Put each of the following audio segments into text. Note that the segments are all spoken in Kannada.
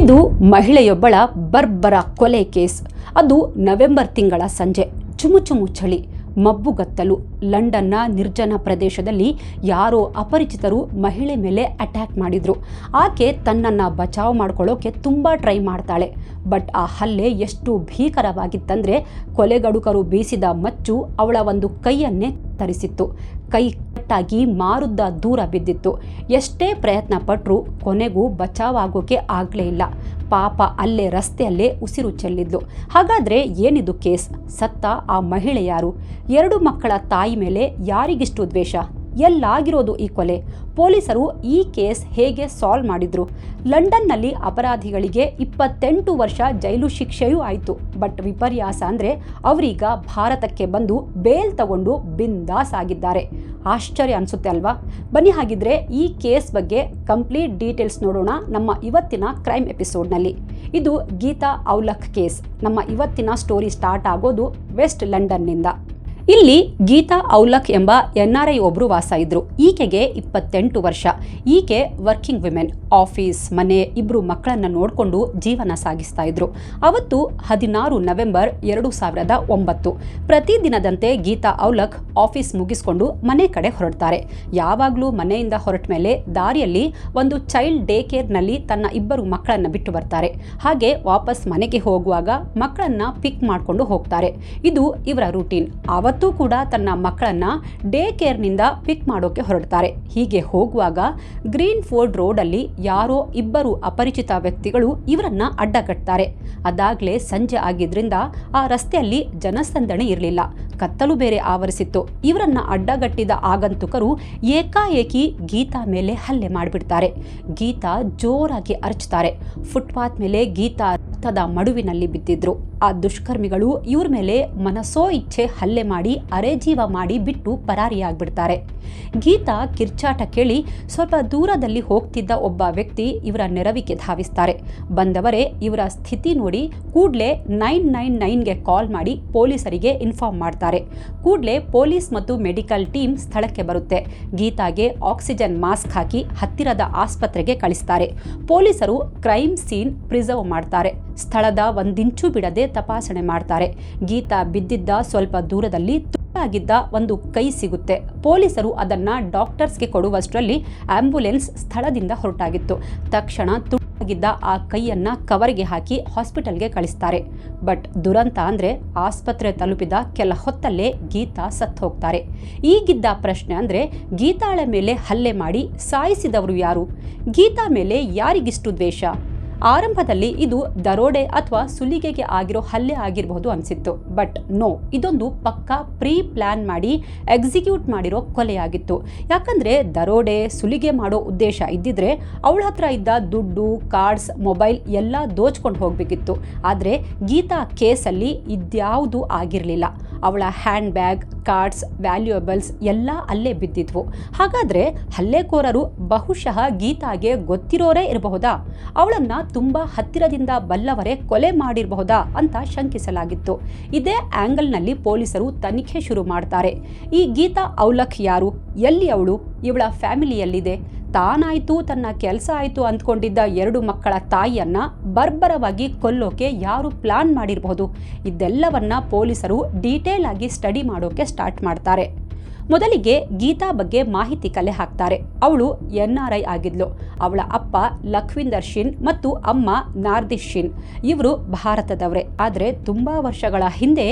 ಇದು ಮಹಿಳೆಯೊಬ್ಬಳ ಬರ್ಬರ ಕೊಲೆ ಕೇಸ್. ಅದು ನವೆಂಬರ್ ತಿಂಗಳ ಸಂಜೆ. ಚುಮುಚುಮು ಚಳಿ, ಮಬ್ಬುಗತ್ತಲು. ಲಂಡನ್ನ ನಿರ್ಜನ ಪ್ರದೇಶದಲ್ಲಿ ಯಾರೋ ಅಪರಿಚಿತರು ಮಹಿಳೆ ಮೇಲೆ ಅಟ್ಯಾಕ್ ಮಾಡಿದ್ರು. ಆಕೆ ತನ್ನನ್ನು ಬಚಾವ್ ಮಾಡ್ಕೊಳ್ಳೋಕೆ ತುಂಬ ಟ್ರೈ ಮಾಡ್ತಾಳೆ. ಬಟ್ ಆ ಹಲ್ಲೆ ಎಷ್ಟು ಭೀಕರವಾಗಿತ್ತಂದರೆ ಕೊಲೆಗಡುಕರು ಬೀಸಿದ ಮಚ್ಚು ಅವಳ ಒಂದು ಕೈಯನ್ನೇ ತರಿಸಿತ್ತು. ಕೈ ಕಟ್ಟಾಗಿ ಮಾರುದ್ದ ದೂರ ಬಿದ್ದಿತ್ತು. ಎಷ್ಟೇ ಪ್ರಯತ್ನ ಪಟ್ಟರೂ ಕೊನೆಗೂ ಬಚಾವಾಗೋಕೆ ಆಗಲೇ ಇಲ್ಲ. ಪಾಪ ಅಲ್ಲೇ ರಸ್ತೆಯಲ್ಲೇ ಉಸಿರು ಚೆಲ್ಲಿದ್ಲು. ಹಾಗಾದರೆ ಏನಿದು ಕೇಸ್? ಸತ್ತ ಆ ಮಹಿಳೆ ಯಾರು? 2 ಮಕ್ಕಳ ತಾಯಿ ಮೇಲೆ ಯಾರಿಗಿಷ್ಟು ದ್ವೇಷ? ಎಲ್ಲಾಗಿರೋದು ಈ ಕೊಲೆ? ಪೊಲೀಸರು ಈ ಕೇಸ್ ಹೇಗೆ ಸಾಲ್ವ್ ಮಾಡಿದ್ರು? ಲಂಡನ್ನಲ್ಲಿ ಅಪರಾಧಿಗಳಿಗೆ 28 ವರ್ಷ ಜೈಲು ಶಿಕ್ಷೆಯೂ ಆಯಿತು. ಬಟ್ ವಿಪರ್ಯಾಸ ಅಂದರೆ ಅವರೀಗ ಭಾರತಕ್ಕೆ ಬಂದು ಬೇಲ್ ತಗೊಂಡು ಬಿಂದಾಸ್ ಆಗಿದ್ದಾರೆ. ಆಶ್ಚರ್ಯ ಅನಿಸುತ್ತೆ ಅಲ್ವಾ? ಬನ್ನಿ ಹಾಗಿದ್ರೆ ಈ ಕೇಸ್ ಬಗ್ಗೆ ಕಂಪ್ಲೀಟ್ ಡೀಟೇಲ್ಸ್ ನೋಡೋಣ ನಮ್ಮ ಇವತ್ತಿನ ಕ್ರೈಮ್ ಎಪಿಸೋಡ್ನಲ್ಲಿ. ಇದು ಗೀತಾ ಔಲಖ್ ಕೇಸ್. ನಮ್ಮ ಇವತ್ತಿನ ಸ್ಟೋರಿ ಸ್ಟಾರ್ಟ್ ಆಗೋದು ವೆಸ್ಟ್ ಲಂಡನ್ನಿಂದ. ಇಲ್ಲಿ ಗೀತಾ ಔಲಖ್ ಎಂಬ NRI ಒಬ್ಬರು ವಾಸ ಇದ್ರು. ಈಕೆಗೆ 28 ವರ್ಷ. ಈಕೆ ವರ್ಕಿಂಗ್ ವಿಮೆನ್. ಆಫೀಸ್, ಮನೆ, 2 ಮಕ್ಕಳನ್ನು ನೋಡಿಕೊಂಡು ಜೀವನ ಸಾಗಿಸ್ತಾ ಇದ್ರು. ಅವತ್ತು 16 ನವೆಂಬರ್ 2009. ಪ್ರತಿದಿನದಂತೆ ಗೀತಾ ಔಲಖ್ ಆಫೀಸ್ ಮುಗಿಸ್ಕೊಂಡು ಮನೆ ಕಡೆ ಹೊರಡ್ತಾರೆ. ಯಾವಾಗಲೂ ಮನೆಯಿಂದ ಹೊರಟ ಮೇಲೆ ದಾರಿಯಲ್ಲಿ ಒಂದು ಚೈಲ್ಡ್ ಡೇ ಕೇರ್ನಲ್ಲಿ ತನ್ನ 2 ಮಕ್ಕಳನ್ನು ಬಿಟ್ಟು ಬರ್ತಾರೆ. ಹಾಗೆ ವಾಪಸ್ ಮನೆಗೆ ಹೋಗುವಾಗ ಮಕ್ಕಳನ್ನ ಪಿಕ್ ಮಾಡಿಕೊಂಡು ಹೋಗ್ತಾರೆ. ಇದು ಇವರ ರೂಟೀನ್. ಅವತ್ತು ಕೂಡ ತನ್ನ ಮಕ್ಕಳನ್ನ ಡೇ ಕೇರ್ನಿಂದ ಪಿಕ್ ಮಾಡೋಕೆ ಹೊರಡ್ತಾರೆ. ಹೀಗೆ ಹೋಗುವಾಗ ಗ್ರೀನ್ ಫೋರ್ಡ್ ರೋಡಲ್ಲಿ ಯಾರೋ 2 ಅಪರಿಚಿತ ವ್ಯಕ್ತಿಗಳು ಇವರನ್ನ ಅಡ್ಡಗಟ್ತಾರೆ. ಅದಾಗಲೇ ಸಂಜೆ ಆಗಿದ್ರಿಂದ ಆ ರಸ್ತೆಯಲ್ಲಿ ಜನಸಂದಣಿ ಇರಲಿಲ್ಲ. ಕತ್ತಲು ಬೇರೆ ಆವರಿಸಿತ್ತು. ಇವರನ್ನ ಅಡ್ಡಗಟ್ಟಿದ ಆಗಂತುಕರು ಏಕಾಏಕಿ ಗೀತಾ ಮೇಲೆ ಹಲ್ಲೆ ಮಾಡಿಬಿಡ್ತಾರೆ. ಗೀತಾ ಜೋರಾಗಿ ಅರಚ್ತಾರೆ. ಫುಟ್ಪಾತ್ ಮೇಲೆ ಗೀತಾ ರಕ್ತದ ಮಡುವಿನಲ್ಲಿ ಬಿದ್ದಿದ್ರು. ಆ ದುಷ್ಕರ್ಮಿಗಳು ಇವ್ರ ಮೇಲೆ ಮನಸೋ ಇಚ್ಛೆ ಹಲ್ಲೆ ಮಾಡಿ ಅರೆಜೀವ ಮಾಡಿ ಬಿಟ್ಟು ಪರಾರಿಯಾಗ್ಬಿಡ್ತಾರೆ. ಗೀತಾ ಕಿರ್ಚಾಟ ಕೇಳಿ ಸ್ವಲ್ಪ ದೂರದಲ್ಲಿ ಹೋಗ್ತಿದ್ದ ಒಬ್ಬ ವ್ಯಕ್ತಿ ಇವರ ನೆರವಿಗೆ ಧಾವಿಸ್ತಾರೆ. ಬಂದವರೇ ಇವರ ಸ್ಥಿತಿ ನೋಡಿ ಕೂಡಲೇ 999ಗೆ ಕಾಲ್ ಮಾಡಿ ಪೊಲೀಸರಿಗೆ ಇನ್ಫಾರ್ಮ್ ಮಾಡ್ತಾರೆ. ಕೂಡಲೇ ಪೊಲೀಸ್ ಮತ್ತು ಮೆಡಿಕಲ್ ಟೀಮ್ ಸ್ಥಳಕ್ಕೆ ಬರುತ್ತೆ. ಗೀತಾಗೆ ಆಕ್ಸಿಜನ್ ಮಾಸ್ಕ್ ಹಾಕಿ ಹತ್ತಿರದ ಆಸ್ಪತ್ರೆಗೆ ಕಳಿಸ್ತಾರೆ. ಪೊಲೀಸರು ಕ್ರೈಮ್ ಸೀನ್ ಪ್ರಿಸರ್ವ್ ಮಾಡ್ತಾರೆ. ಸ್ಥಳದ ಒಂದಿಂಚು ಬಿಡದೆ ತಪಾಸಣೆ ಮಾಡ್ತಾರೆ. ಗೀತಾ ಬಿದ್ದಿದ್ದ ಸ್ವಲ್ಪ ದೂರದಲ್ಲಿ ಆಗಿದ್ದ ಒಂದು ಕೈ ಸಿಗುತ್ತೆ. ಪೊಲೀಸರು ಅದನ್ನ ಡಾಕ್ಟರ್ಸ್ಗೆ ಕೊಡುವಷ್ಟರಲ್ಲಿ ಆಂಬ್ಯುಲೆನ್ಸ್ ಸ್ಥಳದಿಂದ ಹೊರಟಾಗಿತ್ತು. ತಕ್ಷಣ ತುಟಾಗಿದ್ದ ಆ ಕೈಯನ್ನ ಕವರ್ಗೆ ಹಾಕಿ ಹಾಸ್ಪಿಟಲ್ಗೆ ಕಳಿಸ್ತಾರೆ. ಬಟ್ ದುರಂತ ಅಂದ್ರೆ ಆಸ್ಪತ್ರೆ ತಲುಪಿದ ಕೆಲ ಹೊತ್ತಲ್ಲೇ ಗೀತಾ ಸತ್ತು ಹೋಗ್ತಾರೆ. ಈಗಿದ್ದ ಪ್ರಶ್ನೆ ಅಂದ್ರೆ ಗೀತಾಳ ಮೇಲೆ ಹಲ್ಲೆ ಮಾಡಿ ಸಾಯಿಸಿದವರು ಯಾರು? ಗೀತಾ ಮೇಲೆ ಯಾರಿಗಿಷ್ಟು ದ್ವೇಷ? ಆರಂಭದಲ್ಲಿ ಇದು ದರೋಡೆ ಅಥವಾ ಸುಲಿಗೆಗೆ ಆಗಿರೋ ಹಲ್ಲೆ ಆಗಿರಬಹುದು ಅನಿಸಿತ್ತು. ಬಟ್ ನೋ, ಇದೊಂದು ಪಕ್ಕಾ ಪ್ರೀ ಪ್ಲಾನ್ ಮಾಡಿ ಎಕ್ಸಿಕ್ಯೂಟ್ ಮಾಡಿರೋ ಕೊಲೆಯಾಗಿತ್ತು. ಯಾಕಂದರೆ ದರೋಡೆ ಸುಲಿಗೆ ಮಾಡೋ ಉದ್ದೇಶ ಇದ್ದಿದ್ರೆ ಅವಳ ಹತ್ರ ಇದ್ದ ದುಡ್ಡು, ಕಾರ್ಡ್ಸ್, ಮೊಬೈಲ್ ಎಲ್ಲ ದೋಚ್ಕೊಂಡು ಹೋಗಬೇಕಿತ್ತು. ಆದರೆ ಗೀತಾ ಕೇಸಲ್ಲಿ ಇದ್ಯಾವುದೂ ಆಗಿರಲಿಲ್ಲ. ಅವಳ ಹ್ಯಾಂಡ್ ಬ್ಯಾಗ್, ಕಾರ್ಡ್ಸ್, ವ್ಯಾಲ್ಯೂಯಬಲ್ಸ್ ಎಲ್ಲ ಅಲ್ಲೇ ಬಿದ್ದಿದ್ವು. ಹಾಗಾದರೆ ಹಲ್ಲೆಕೋರರು ಬಹುಶಃ ಗೀತಾಗೆ ಗೊತ್ತಿರೋರೇ ಇರಬಹುದಾ? ಅವಳನ್ನು ತುಂಬ ಹತ್ತಿರದಿಂದ ಬಲ್ಲವರೇ ಕೊಲೆ ಮಾಡಿರಬಹುದಾ ಅಂತ ಶಂಕಿಸಲಾಗಿತ್ತು. ಇದೇ ಆ್ಯಂಗಲ್ನಲ್ಲಿ ಪೊಲೀಸರು ತನಿಖೆ ಶುರು ಮಾಡ್ತಾರೆ. ಈ ಗೀತಾ ಔಲಖ್ ಯಾರು? ಎಲ್ಲಿ ಅವಳು? ಇವಳ ಫ್ಯಾಮಿಲಿಯಲ್ಲಿದೆ? ತಾನಾಯಿತು, ತನ್ನ ಕೆಲಸ ಆಯಿತು ಅಂದ್ಕೊಂಡಿದ್ದ 2 ಮಕ್ಕಳ ತಾಯಿಯನ್ನ ಬರ್ಬರವಾಗಿ ಕೊಲ್ಲೋಕೆ ಯಾರು ಪ್ಲಾನ್ ಮಾಡಿರಬಹುದು? ಇದೆಲ್ಲವನ್ನ ಪೊಲೀಸರು ಡೀಟೇಲ್ ಆಗಿ ಸ್ಟಡಿ ಮಾಡೋಕೆ ಸ್ಟಾರ್ಟ್ ಮಾಡ್ತಾರೆ. ಮೊದಲಿಗೆ ಗೀತಾ ಬಗ್ಗೆ ಮಾಹಿತಿ ಕಲೆ ಹಾಕ್ತಾರೆ. ಅವಳು NRI ಆಗಿದ್ಲು. ಅವಳ ಅಪ್ಪ ಲಖ್ವಿಂದರ್ ಶಿನ್ ಮತ್ತು ಅಮ್ಮ ನಾರ್ದಿಶ್ ಶಿನ್. ಇವರು ಭಾರತದವರೇ. ಆದರೆ ತುಂಬ ವರ್ಷಗಳ ಹಿಂದೆ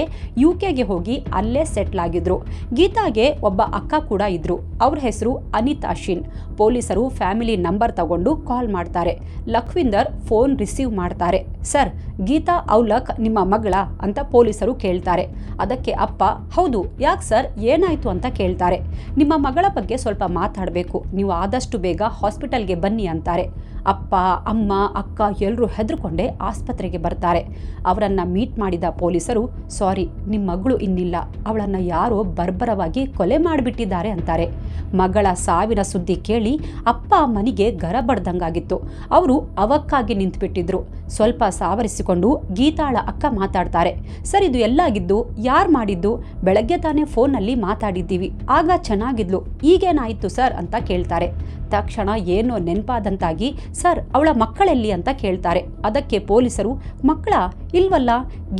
UK ಹೋಗಿ ಅಲ್ಲೇ ಸೆಟ್ಲ್ ಆಗಿದ್ರು. ಗೀತಾಗೆ ಒಬ್ಬ ಅಕ್ಕ ಕೂಡ ಇದ್ರು. ಅವ್ರ ಹೆಸರು ಅನಿತಾ ಶಿನ್. ಪೊಲೀಸರು ಫ್ಯಾಮಿಲಿ ನಂಬರ್ ತಗೊಂಡು ಕಾಲ್ ಮಾಡ್ತಾರೆ. ಲಖ್ವಿಂದರ್ ಫೋನ್ ರಿಸೀವ್ ಮಾಡ್ತಾರೆ. ಸರ್, ಗೀತಾ ಔಲಖ್ ನಿಮ್ಮ ಮಗಳ ಅಂತ ಪೊಲೀಸರು ಕೇಳ್ತಾರೆ. ಅದಕ್ಕೆ ಅಪ್ಪ, ಹೌದು, ಯಾಕೆ ಸರ್, ಏನಾಯಿತು ಅಂತ ಕೇಳ್ತಾರೆ. ನಿಮ್ಮ ಮಗಳ ಬಗ್ಗೆ ಸ್ವಲ್ಪ ಮಾತಾಡಬೇಕು, ನೀವು ಆದಷ್ಟು ಬೇಗ ಹಾಸ್ಪಿಟಲ್ಗೆ ಬನ್ನಿ ಅಂತಾರೆ. ಅಪ್ಪ, ಅಮ್ಮ, ಅಕ್ಕ ಎಲ್ಲರೂ ಹೆದರ್ಕೊಂಡೇ ಆಸ್ಪತ್ರೆಗೆ ಬರ್ತಾರೆ. ಅವರನ್ನು ಮೀಟ್ ಮಾಡಿದ ಪೊಲೀಸರು, ಸಾರಿ, ನಿಮ್ಮ ಮಗಳು ಇನ್ನಿಲ್ಲ, ಅವಳನ್ನು ಯಾರೋ ಬರ್ಬರವಾಗಿ ಕೊಲೆ ಮಾಡಿಬಿಟ್ಟಿದ್ದಾರೆ ಅಂತಾರೆ. ಮಗಳ ಸಾವಿನ ಸುದ್ದಿ ಕೇಳಿ ಅಪ್ಪ ಅಮ್ಮನಿಗೆ ಗರ ಬಡ್ದಂಗಾಗಿತ್ತು. ಅವರು ಅವಕ್ಕಾಗಿ ನಿಂತುಬಿಟ್ಟಿದ್ರು. ಸ್ವಲ್ಪ ಸಾವರಿಸಿಕೊಂಡು ಗೀತಾಳ ಅಕ್ಕ ಮಾತಾಡ್ತಾರೆ. ಸರ್, ಇದು ಎಲ್ಲಾಗಿದ್ದು? ಯಾರು ಮಾಡಿದ್ದು? ಬೆಳಗ್ಗೆ ತಾನೇ ಫೋನಲ್ಲಿ ಮಾತಾಡಿದ್ದೀವಿ, ಆಗ ಚೆನ್ನಾಗಿದ್ಲು, ಈಗೇನಾಯಿತು ಸರ್ ಅಂತ ಕೇಳ್ತಾರೆ. ತಕ್ಷಣ ಏನೋ ನೆನಪಾದಂತಾಗಿ ಸರ್ ಅವಳ ಮಕ್ಕಳೆಲ್ಲಿ ಅಂತ ಕೇಳ್ತಾರೆ. ಅದಕ್ಕೆ ಪೊಲೀಸರು ಮಕ್ಕಳ ಇಲ್ವಲ್ಲ,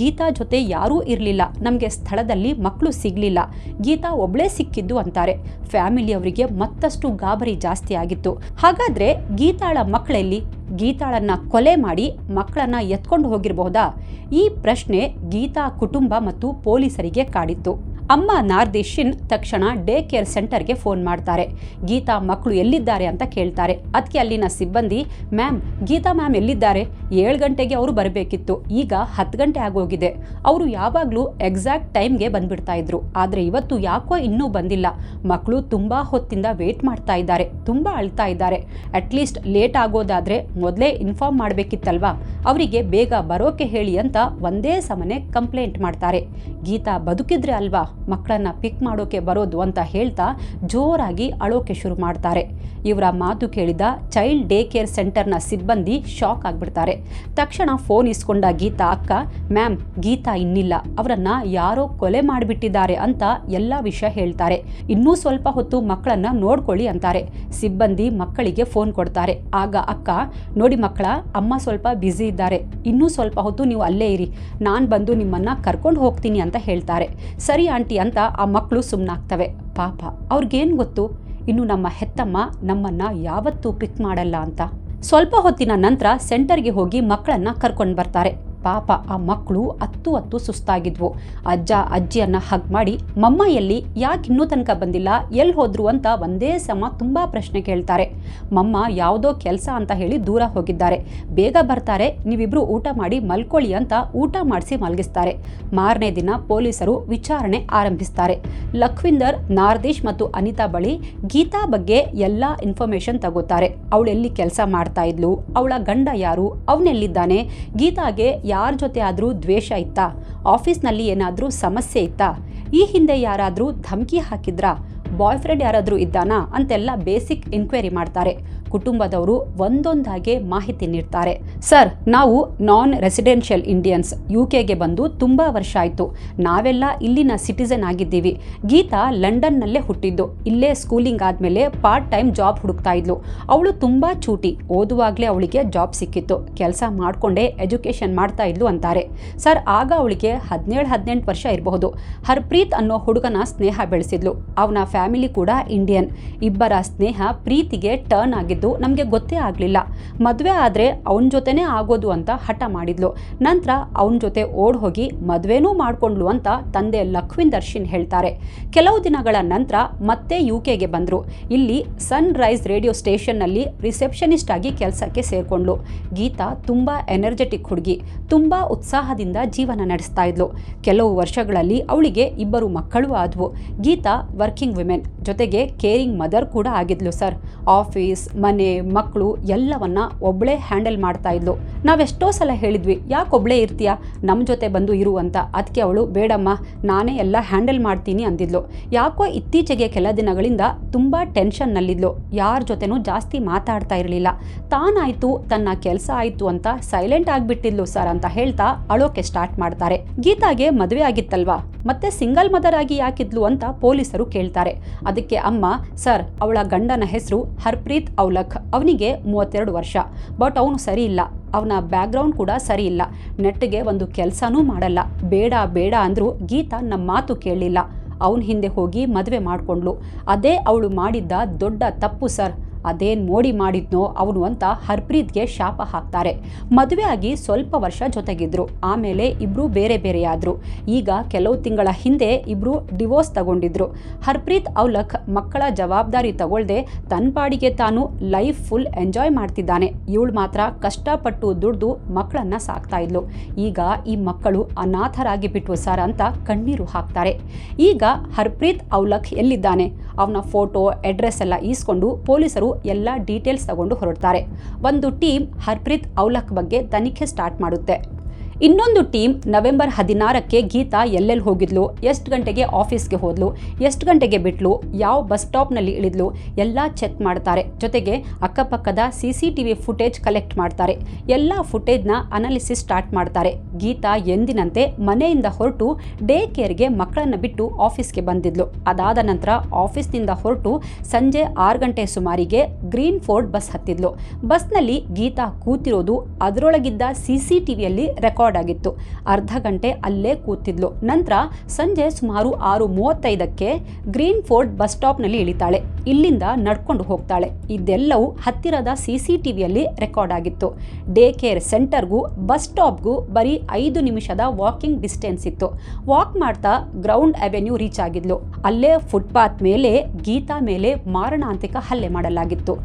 ಗೀತಾ ಜೊತೆ ಯಾರೂ ಇರಲಿಲ್ಲ, ನಮಗೆ ಸ್ಥಳದಲ್ಲಿ ಮಕ್ಕಳು ಸಿಗಲಿಲ್ಲ, ಗೀತಾ ಒಬ್ಳೇ ಸಿಕ್ಕಿದ್ದು ಅಂತಾರೆ. ಫ್ಯಾಮಿಲಿಯವರಿಗೆ ಮತ್ತಷ್ಟು ಗಾಬರಿ ಜಾಸ್ತಿ ಆಗಿತ್ತು. ಹಾಗಾದ್ರೆ ಗೀತಾಳ ಮಕ್ಕಳೆಲ್ಲಿ? ಗೀತಾಳನ್ನ ಕೊಲೆ ಮಾಡಿ ಮಕ್ಕಳನ್ನ ಎತ್ಕೊಂಡು ಹೋಗಿರಬಹುದಾ? ಈ ಪ್ರಶ್ನೆ ಗೀತಾ ಕುಟುಂಬ ಮತ್ತು ಪೊಲೀಸರಿಗೆ ಕಾಡಿತ್ತು. ಅಮ್ಮ ನಾರ್ದೇಶಿನ್ ತಕ್ಷಣ ಡೇ ಕೇರ್ ಸೆಂಟರ್ಗೆ ಫೋನ್ ಮಾಡ್ತಾರೆ. ಗೀತಾ ಮಕ್ಕಳು ಎಲ್ಲಿದ್ದಾರೆ ಅಂತ ಕೇಳ್ತಾರೆ. ಅದಕ್ಕೆ ಅಲ್ಲಿನ ಸಿಬ್ಬಂದಿ, ಮ್ಯಾಮ್ ಗೀತಾ ಮ್ಯಾಮ್ ಎಲ್ಲಿದ್ದಾರೆ? 7 ಗಂಟೆಗೆ ಅವರು ಬರಬೇಕಿತ್ತು, ಈಗ 10 ಗಂಟೆ ಆಗೋಗಿದೆ. ಅವರು ಯಾವಾಗಲೂ ಎಕ್ಸಾಕ್ಟ್ ಟೈಮ್ಗೆ ಬಂದ್ಬಿಡ್ತಾ ಇದ್ರು, ಆದರೆ ಇವತ್ತು ಯಾಕೋ ಇನ್ನೂ ಬಂದಿಲ್ಲ. ಮಕ್ಕಳು ತುಂಬ ಹೊತ್ತಿಂದ ವೇಟ್ ಮಾಡ್ತಾ ಇದ್ದಾರೆ, ತುಂಬ ಅಳ್ತಾ ಇದ್ದಾರೆ. ಅಟ್ಲೀಸ್ಟ್ ಲೇಟ್ ಆಗೋದಾದರೆ ಮೊದಲೇ ಇನ್ಫಾರ್ಮ್ ಮಾಡಬೇಕಿತ್ತಲ್ವಾ, ಅವರಿಗೆ ಬೇಗ ಬರೋಕೆ ಹೇಳಿ ಅಂತ ಒಂದೇ ಸಮನೆ ಕಂಪ್ಲೇಂಟ್ ಮಾಡ್ತಾರೆ. ಗೀತಾ ಬದುಕಿದ್ರೆ ಅಲ್ವಾ ಮಕ್ಕಳನ್ನ ಪಿಕ್ ಮಾಡೋಕೆ ಬರೋದು ಅಂತ ಹೇಳ್ತಾ ಜೋರಾಗಿ ಅಳೋಕೆ ಶುರು ಮಾಡ್ತಾರೆ. ಇವರ ಮಾತು ಕೇಳಿದ ಚೈಲ್ಡ್ ಡೇ ಕೇರ್ ಸೆಂಟರ್ನ ಸಿಬ್ಬಂದಿ ಶಾಕ್ ಆಗಿಬಿಡ್ತಾರೆ. ತಕ್ಷಣ ಫೋನ್ ಇಸ್ಕೊಂಡ ಗೀತಾ ಅಕ್ಕ, ಮ್ಯಾಮ್ ಗೀತಾ ಇನ್ನಿಲ್ಲ, ಅವರನ್ನ ಯಾರೋ ಕೊಲೆ ಮಾಡಿಬಿಟ್ಟಿದ್ದಾರೆ ಅಂತ ಎಲ್ಲ ವಿಷಯ ಹೇಳ್ತಾರೆ. ಇನ್ನೂ ಸ್ವಲ್ಪ ಹೊತ್ತು ಮಕ್ಕಳನ್ನ ನೋಡ್ಕೊಳ್ಳಿ ಅಂತಾರೆ. ಸಿಬ್ಬಂದಿ ಮಕ್ಕಳಿಗೆ ಫೋನ್ ಕೊಡ್ತಾರೆ. ಆಗ ಅಕ್ಕ, ನೋಡಿ ಮಕ್ಕಳ, ಅಮ್ಮ ಸ್ವಲ್ಪ ಬ್ಯುಸಿ ಇದ್ದಾರೆ, ಇನ್ನೂ ಸ್ವಲ್ಪ ಹೊತ್ತು ನೀವು ಅಲ್ಲೇ ಇರಿ, ನಾನು ಬಂದು ನಿಮ್ಮನ್ನ ಕರ್ಕೊಂಡು ಹೋಗ್ತೀನಿ ಅಂತ ಹೇಳ್ತಾರೆ. ಸರಿ ಆಂಟಿ ಅಂತ ಆ ಮಕ್ಕಳು ಸುಮ್ಮನಾಗ್ತವೆ. ಪಾಪ ಅವ್ರಿಗೇನು ಗೊತ್ತು, ಇನ್ನು ನಮ್ಮ ಹೆತ್ತಮ್ಮ ನಮ್ಮನ್ನ ಯಾವತ್ತೂ ಪಿಕ್ ಮಾಡಲ್ಲ ಅಂತ. ಸ್ವಲ್ಪ ಹೊತ್ತಿನ ನಂತರ ಸೆಂಟರ್ಗೆ ಹೋಗಿ ಮಕ್ಕಳನ್ನ ಕರ್ಕೊಂಡು ಬರ್ತಾರೆ. ಪಾಪ ಆ ಮಕ್ಕಳು ಹತ್ತು ಸುಸ್ತಾಗಿದ್ವು. ಅಜ್ಜ ಅಜ್ಜಿಯನ್ನ ಹಗ್ ಮಾಡಿ, ಮಮ್ಮ ಎಲ್ಲಿ, ಯಾಕೆ ಇನ್ನೂ ತನಕ ಬಂದಿಲ್ಲ, ಎಲ್ಲಿ ಹೋದ್ರು ಅಂತ ಒಂದೇ ಸಮ ತುಂಬ ಪ್ರಶ್ನೆ ಕೇಳ್ತಾರೆ. ಮಮ್ಮ ಯಾವುದೋ ಕೆಲಸ ಅಂತ ಹೇಳಿ ದೂರ ಹೋಗಿದ್ದಾರೆ, ಬೇಗ ಬರ್ತಾರೆ, ನೀವಿಬ್ರು ಊಟ ಮಾಡಿ ಮಲ್ಕೊಳ್ಳಿ ಅಂತ ಊಟ ಮಾಡಿಸಿ ಮಲಗಿಸ್ತಾರೆ. ಮಾರನೇ ದಿನ ಪೊಲೀಸರು ವಿಚಾರಣೆ ಆರಂಭಿಸ್ತಾರೆ. ಲಖ್ವಿಂದರ್, ನಾರ್ದೇಶ್ ಮತ್ತು ಅನಿತಾ ಬಳಿ ಗೀತಾ ಬಗ್ಗೆ ಎಲ್ಲ ಇನ್ಫಾರ್ಮೇಶನ್ ತಗೋತಾರೆ. ಅವಳೆಲ್ಲಿ ಕೆಲಸ ಮಾಡ್ತಾ ಇದ್ಲು, ಅವಳ ಗಂಡ ಯಾರು, ಅವನೆಲ್ಲಿದ್ದಾನೆ, ಗೀತಾಗೆ ಯಾರ ಜೊತೆ ಆದರೂ ದ್ವೇಷ ಇತ್ತಾ, ಆಫೀಸ್ನಲ್ಲಿ ಏನಾದರೂ ಸಮಸ್ಯೆ ಇತ್ತಾ, ಈ ಹಿಂದೆ ಯಾರಾದರೂ ಧಮಕಿ ಹಾಕಿದ್ರಾ, ಬಾಯ್ ಫ್ರೆಂಡ್ ಯಾರಾದರೂ ಇದ್ದಾನಾ ಅಂತೆಲ್ಲ ಬೇಸಿಕ್ ಎನ್ಕ್ವೈರಿ ಮಾಡ್ತಾರೆ. ಕುಟುಂಬದವರು ಒಂದೊಂದಾಗೆ ಮಾಹಿತಿ ನೀಡ್ತಾರೆ. ಸರ್, ನಾವು ನಾನ್ ರೆಸಿಡೆನ್ಷಿಯಲ್ ಇಂಡಿಯನ್ಸ್, UK ಬಂದು ತುಂಬ ವರ್ಷ ಆಯಿತು. ನಾವೆಲ್ಲ ಇಲ್ಲಿನ ಸಿಟಿಸನ್ ಆಗಿದ್ದೀವಿ. ಗೀತಾ ಲಂಡನ್ನಲ್ಲೇ ಹುಟ್ಟಿದ್ದು, ಇಲ್ಲೇ ಸ್ಕೂಲಿಂಗ್ ಆದಮೇಲೆ ಪಾರ್ಟ್ ಟೈಮ್ ಜಾಬ್ ಹುಡುಕ್ತಾ ಇದ್ಲು. ಅವಳು ತುಂಬ ಚೂಟಿ, ಓದುವಾಗಲೇ ಅವಳಿಗೆ ಜಾಬ್ ಸಿಕ್ಕಿತ್ತು, ಕೆಲಸ ಮಾಡಿಕೊಂಡೇ ಎಜುಕೇಷನ್ ಮಾಡ್ತಾ ಇದ್ಲು ಅಂತಾರೆ. ಸರ್, ಆಗ ಅವಳಿಗೆ 17-18 ವರ್ಷ ಇರಬಹುದು. ಹರ್ಪ್ರೀತ್ ಅನ್ನೋ ಹುಡುಗನ ಸ್ನೇಹ ಬೆಳೆಸಿದ್ಲು. ಅವನ ಫ್ಯಾಮಿಲಿ ಕೂಡ ಇಂಡಿಯನ್. ಇಬ್ಬರ ಸ್ನೇಹ ಪ್ರೀತಿಗೆ ಟರ್ನ್ ಆಗಿದ್ದು ನಮಗೆ ಗೊತ್ತೇ ಆಗಲಿಲ್ಲ. ಮದುವೆ ಆದರೆ ಅವನ ಜೊತೆನೇ ಆಗೋದು ಅಂತ ಹಠ ಮಾಡಿದ್ಲು. ನಂತರ ಅವನ ಜೊತೆ ಓಡ್ ಹೋಗಿ ಮದುವೆನೂ ಮಾಡ್ಕೊಂಡ್ಲು ಅಂತ ತಂದೆ ಲಖ್ವಿಂದರ್ ಸಿನ್ ಹೇಳ್ತಾರೆ. ಕೆಲವು ದಿನಗಳ ನಂತರ ಮತ್ತೆ UK ಬಂದರು. ಇಲ್ಲಿ ಸನ್ ರೈಸ್ ರೇಡಿಯೋ ಸ್ಟೇಷನ್ನಲ್ಲಿ ರಿಸೆಪ್ಷನಿಸ್ಟ್ ಆಗಿ ಕೆಲಸಕ್ಕೆ ಸೇರ್ಕೊಂಡ್ಲು. ಗೀತಾ ತುಂಬ ಎನರ್ಜೆಟಿಕ್ ಹುಡುಗಿ, ತುಂಬ ಉತ್ಸಾಹದಿಂದ ಜೀವನ ನಡೆಸ್ತಾ ಇದ್ಲು. ಕೆಲವು ವರ್ಷಗಳಲ್ಲಿ ಅವಳಿಗೆ 2 ಮಕ್ಕಳು ಆದವು. ಗೀತಾ ವರ್ಕಿಂಗ್ ವಿಮೆನ್, ಜೊತೆಗೆ ಕೇರಿಂಗ್ ಮದರ್ ಕೂಡ ಆಗಿದ್ಲು ಸರ್. ಆಫೀಸ್, ಮನೆ, ಮಕ್ಕಳು ಎಲ್ಲವನ್ನ ಒಬ್ಬಳೇ ಹ್ಯಾಂಡಲ್ ಮಾಡ್ತಾ ಇದ್ಲು. ನಾವೆಷ್ಟೋ ಸಲ ಹೇಳಿದ್ವಿ, ಯಾಕೊಬ್ಳೇ ಇರ್ತೀಯಾ, ನಮ್ಮ ಜೊತೆ ಬಂದು ಇರು ಅಂತ. ಅದಕ್ಕೆ ಅವಳು, ಬೇಡಮ್ಮ ನಾನೇ ಎಲ್ಲ ಹ್ಯಾಂಡಲ್ ಮಾಡ್ತೀನಿ ಅಂದಿದ್ಲು. ಯಾಕೋ ಇತ್ತೀಚೆಗೆ ಕೆಲ ದಿನಗಳಿಂದ ತುಂಬ ಟೆನ್ಷನ್ನಲ್ಲಿದ್ಲು. ಯಾರ ಜೊತೆನೂ ಜಾಸ್ತಿ ಮಾತಾಡ್ತಾ ಇರಲಿಲ್ಲ. ತಾನಾಯಿತು, ತನ್ನ ಕೆಲಸ ಆಯಿತು ಅಂತ ಸೈಲೆಂಟ್ ಆಗಿಬಿಟ್ಟಿದ್ಲು ಸರ್ ಅಂತ ಹೇಳ್ತಾ ಅಳೋಕೆ ಸ್ಟಾರ್ಟ್ ಮಾಡ್ತಾರೆ. ಗೀತಾಗೆ ಮದುವೆ ಆಗಿತ್ತಲ್ವಾ, ಮತ್ತೆ ಸಿಂಗಲ್ ಮದರ್ ಆಗಿ ಯಾಕಿದ್ಲು ಅಂತ ಪೊಲೀಸರು ಕೇಳ್ತಾರೆ. ಅದಕ್ಕೆ ಅಮ್ಮ, ಸರ್ ಅವಳ ಗಂಡನ ಹೆಸರು ಹರ್ಪ್ರೀತ್ ಔಲಖ್, ಅವನಿಗೆ 32 ವರ್ಷ. ಬಟ್ ಅವನು ಸರಿ ಇಲ್ಲ, ಅವನ ಬ್ಯಾಕ್ಗ್ರೌಂಡ್ ಕೂಡ ಸರಿ ಇಲ್ಲ, ನೆಟ್ಟಿಗೆ ಒಂದು ಕೆಲಸನೂ ಮಾಡಲ್ಲ. ಬೇಡ ಬೇಡ ಅಂದರೂ ಗೀತಾ ನಮ್ಮ ಮಾತು ಕೇಳಲಿಲ್ಲ. ಅವನ ಹಿಂದೆ ಹೋಗಿ ಮದುವೆ ಮಾಡಿಕೊಂಡ್ಲು. ಅದೇ ಅವಳು ಮಾಡಿದ್ದ ದೊಡ್ಡ ತಪ್ಪು ಸರ್. ಅದೇನು ಮೋಡಿ ಮಾಡಿದ್ನೋ ಅವನು ಅಂತ ಹರ್ಪ್ರೀತ್ಗೆ ಶಾಪ ಹಾಕ್ತಾರೆ. ಮದುವೆ ಆಗಿ ಸ್ವಲ್ಪ ವರ್ಷ ಜೊತೆಗಿದ್ರು. ಆಮೇಲೆ ಇಬ್ಬರು ಬೇರೆ ಬೇರೆಯಾದರು. ಈಗ ಕೆಲವು ತಿಂಗಳ ಹಿಂದೆ ಇಬ್ಬರು ಡಿವೋರ್ಸ್ ತಗೊಂಡಿದ್ರು. ಹರ್ಪ್ರೀತ್ ಔಲಖ್ ಮಕ್ಕಳ ಜವಾಬ್ದಾರಿ ತಗೊಳ್ದೆ ತನ್ನ ಪಾಡಿಗೆ ತಾನು ಲೈಫ್ ಫುಲ್ ಎಂಜಾಯ್ ಮಾಡ್ತಿದ್ದಾನೆ. ಇವಳು ಮಾತ್ರ ಕಷ್ಟಪಟ್ಟು ದುಡ್ದು ಮಕ್ಕಳನ್ನ ಸಾಕ್ತಾ ಇದ್ಲು. ಈಗ ಈ ಮಕ್ಕಳು ಅನಾಥರಾಗಿ ಬಿಟ್ವು ಸರ್ ಅಂತ ಕಣ್ಣೀರು ಹಾಕ್ತಾರೆ. ಈಗ ಹರ್ಪ್ರೀತ್ ಔಲಖ್ ಎಲ್ಲಿದ್ದಾನೆ, ಅವನ ಫೋಟೋ, ಅಡ್ರೆಸ್ ಎಲ್ಲ ಈಸ್ಕೊಂಡು ಪೊಲೀಸರು ಎಲ್ಲ ಡೀಟೇಲ್ಸ್ ತಗೊಂಡು ಹೊರಡ್ತಾರೆ. ಒಂದು ಟೀಮ್ ಹರ್ಪ್ರೀತ್ ಔಲಖ್ ಬಗ್ಗೆ ತನಿಖೆ ಸ್ಟಾರ್ಟ್ ಮಾಡುತ್ತೆ. ಇನ್ನೊಂದು ಟೀಮ್ ನವೆಂಬರ್ 16ಕ್ಕೆ ಗೀತಾ ಎಲ್ಲೆಲ್ಲಿ ಹೋಗಿದ್ಲು, ಎಷ್ಟು ಗಂಟೆಗೆ ಆಫೀಸ್ಗೆ ಹೋದ್ಲು, ಎಷ್ಟು ಗಂಟೆಗೆ ಬಿಟ್ಲು, ಯಾವ ಬಸ್ ಸ್ಟಾಪ್ನಲ್ಲಿ ಇಳಿದ್ಲು ಎಲ್ಲ ಚೆಕ್ ಮಾಡ್ತಾರೆ. ಜೊತೆಗೆ ಅಕ್ಕಪಕ್ಕದ CCTV ಫುಟೇಜ್ ಕಲೆಕ್ಟ್ ಮಾಡ್ತಾರೆ. ಎಲ್ಲ ಫುಟೇಜ್ನ ಅನಾಲಿಸಿಸ್ ಸ್ಟಾರ್ಟ್ ಮಾಡ್ತಾರೆ. ಗೀತಾ ಎಂದಿನಂತೆ ಮನೆಯಿಂದ ಹೊರಟು ಡೇ ಕೇರ್ಗೆ ಮಕ್ಕಳನ್ನು ಬಿಟ್ಟು ಆಫೀಸ್ಗೆ ಬಂದಿದ್ಲು. ಅದಾದ ನಂತರ ಆಫೀಸ್ನಿಂದ ಹೊರಟು ಸಂಜೆ 6 ಗಂಟೆ ಸುಮಾರಿಗೆ ಗ್ರೀನ್ ಫೋರ್ಡ್ ಬಸ್ ಹತ್ತಿದ್ಲು. ಬಸ್ನಲ್ಲಿ ಗೀತಾ ಕೂತಿರೋದು ಅದರೊಳಗಿದ್ದ CCTVಯಲ್ಲಿ ರೆಕಾರ್ಡ್ ಆಗಿತ್ತು. ಅರ್ಧ ಗಂಟೆ ಅಲ್ಲೇ ಕೂತಿದ್ಲು. ನಂತರ ಸಂಜೆ ಸುಮಾರು 6:35ಕ್ಕೆ ಗ್ರೀನ್ ಫೋರ್ಡ್ ಬಸ್ ಸ್ಟಾಪ್ನಲ್ಲಿ ಇಳಿತಾಳೆ. ಇಲ್ಲಿಂದ ನಡ್ಕೊಂಡು ಹೋಗ್ತಾಳೆ. ಇದೆಲ್ಲವೂ ಹತ್ತಿರದ CCTVಯಲ್ಲಿ ರೆಕಾರ್ಡ್ ಆಗಿತ್ತು. ಡೇ ಕೇರ್ ಸೆಂಟರ್ಗೂ ಬಸ್ ಸ್ಟಾಪ್ಗೂ ಬರೀ 5 ನಿಮಿಷದ ವಾಕಿಂಗ್ ಡಿಸ್ಟೆನ್ಸ್ ಇತ್ತು. ವಾಕ್ ಮಾಡ್ತಾ ಗ್ರೌಂಡ್ ಅವೆನ್ಯೂ ರೀಚ್ ಆಗಿದ್ಲು. ಅಲ್ಲೇ ಫುಟ್ಪಾತ್ ಮೇಲೆ ಗೀತಾ ಮೇಲೆ ಮಾರಣಾಂತಿಕ ಹಲ್ಲೆ ಮಾಡಲಾಗಿತ್ತು.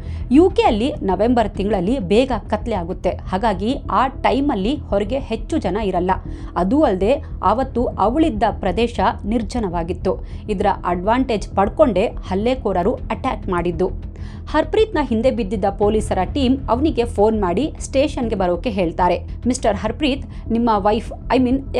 UK ಅಲ್ಲಿ ನವೆಂಬರ್ ತಿಂಗಳಲ್ಲಿ ಬೇಗ ಕತ್ಲೆ ಆಗುತ್ತೆ. ಹಾಗಾಗಿ ಆ ಟೈಮಲ್ಲಿ ಹೊರಗೆ ಹೆಚ್ಚು ಜನ ಇರಲ್ಲ. ಅದೂ ಅಲ್ಲದೆ ಆವತ್ತು ಅವಳಿದ್ದ ಪ್ರದೇಶ ನಿರ್ಜನವಾಗಿತ್ತು. ಇದರ ಅಡ್ವಾಂಟೇಜ್ ಪಡ್ಕೊಂಡೇ ಹಲ್ಲೆಕೋರರು ಅಟ್ಯಾಕ್ ಮಾಡಿದ್ದು. ಹರ್ಪ್ರೀತ್ನ ಹಿಂದೆ ಬಿದ್ದಿದ್ದ ಪೊಲೀಸರ ಟೀಮ್ ಅವನಿಗೆ ಫೋನ್ ಮಾಡಿ ಸ್ಟೇಷನ್ಗೆ ಬರೋಕೆ ಹೇಳ್ತಾರೆ. ಮಿಸ್ಟರ್ ಹರ್ಪ್ರೀತ್, ನಿಮ್ಮ ವೈಫ್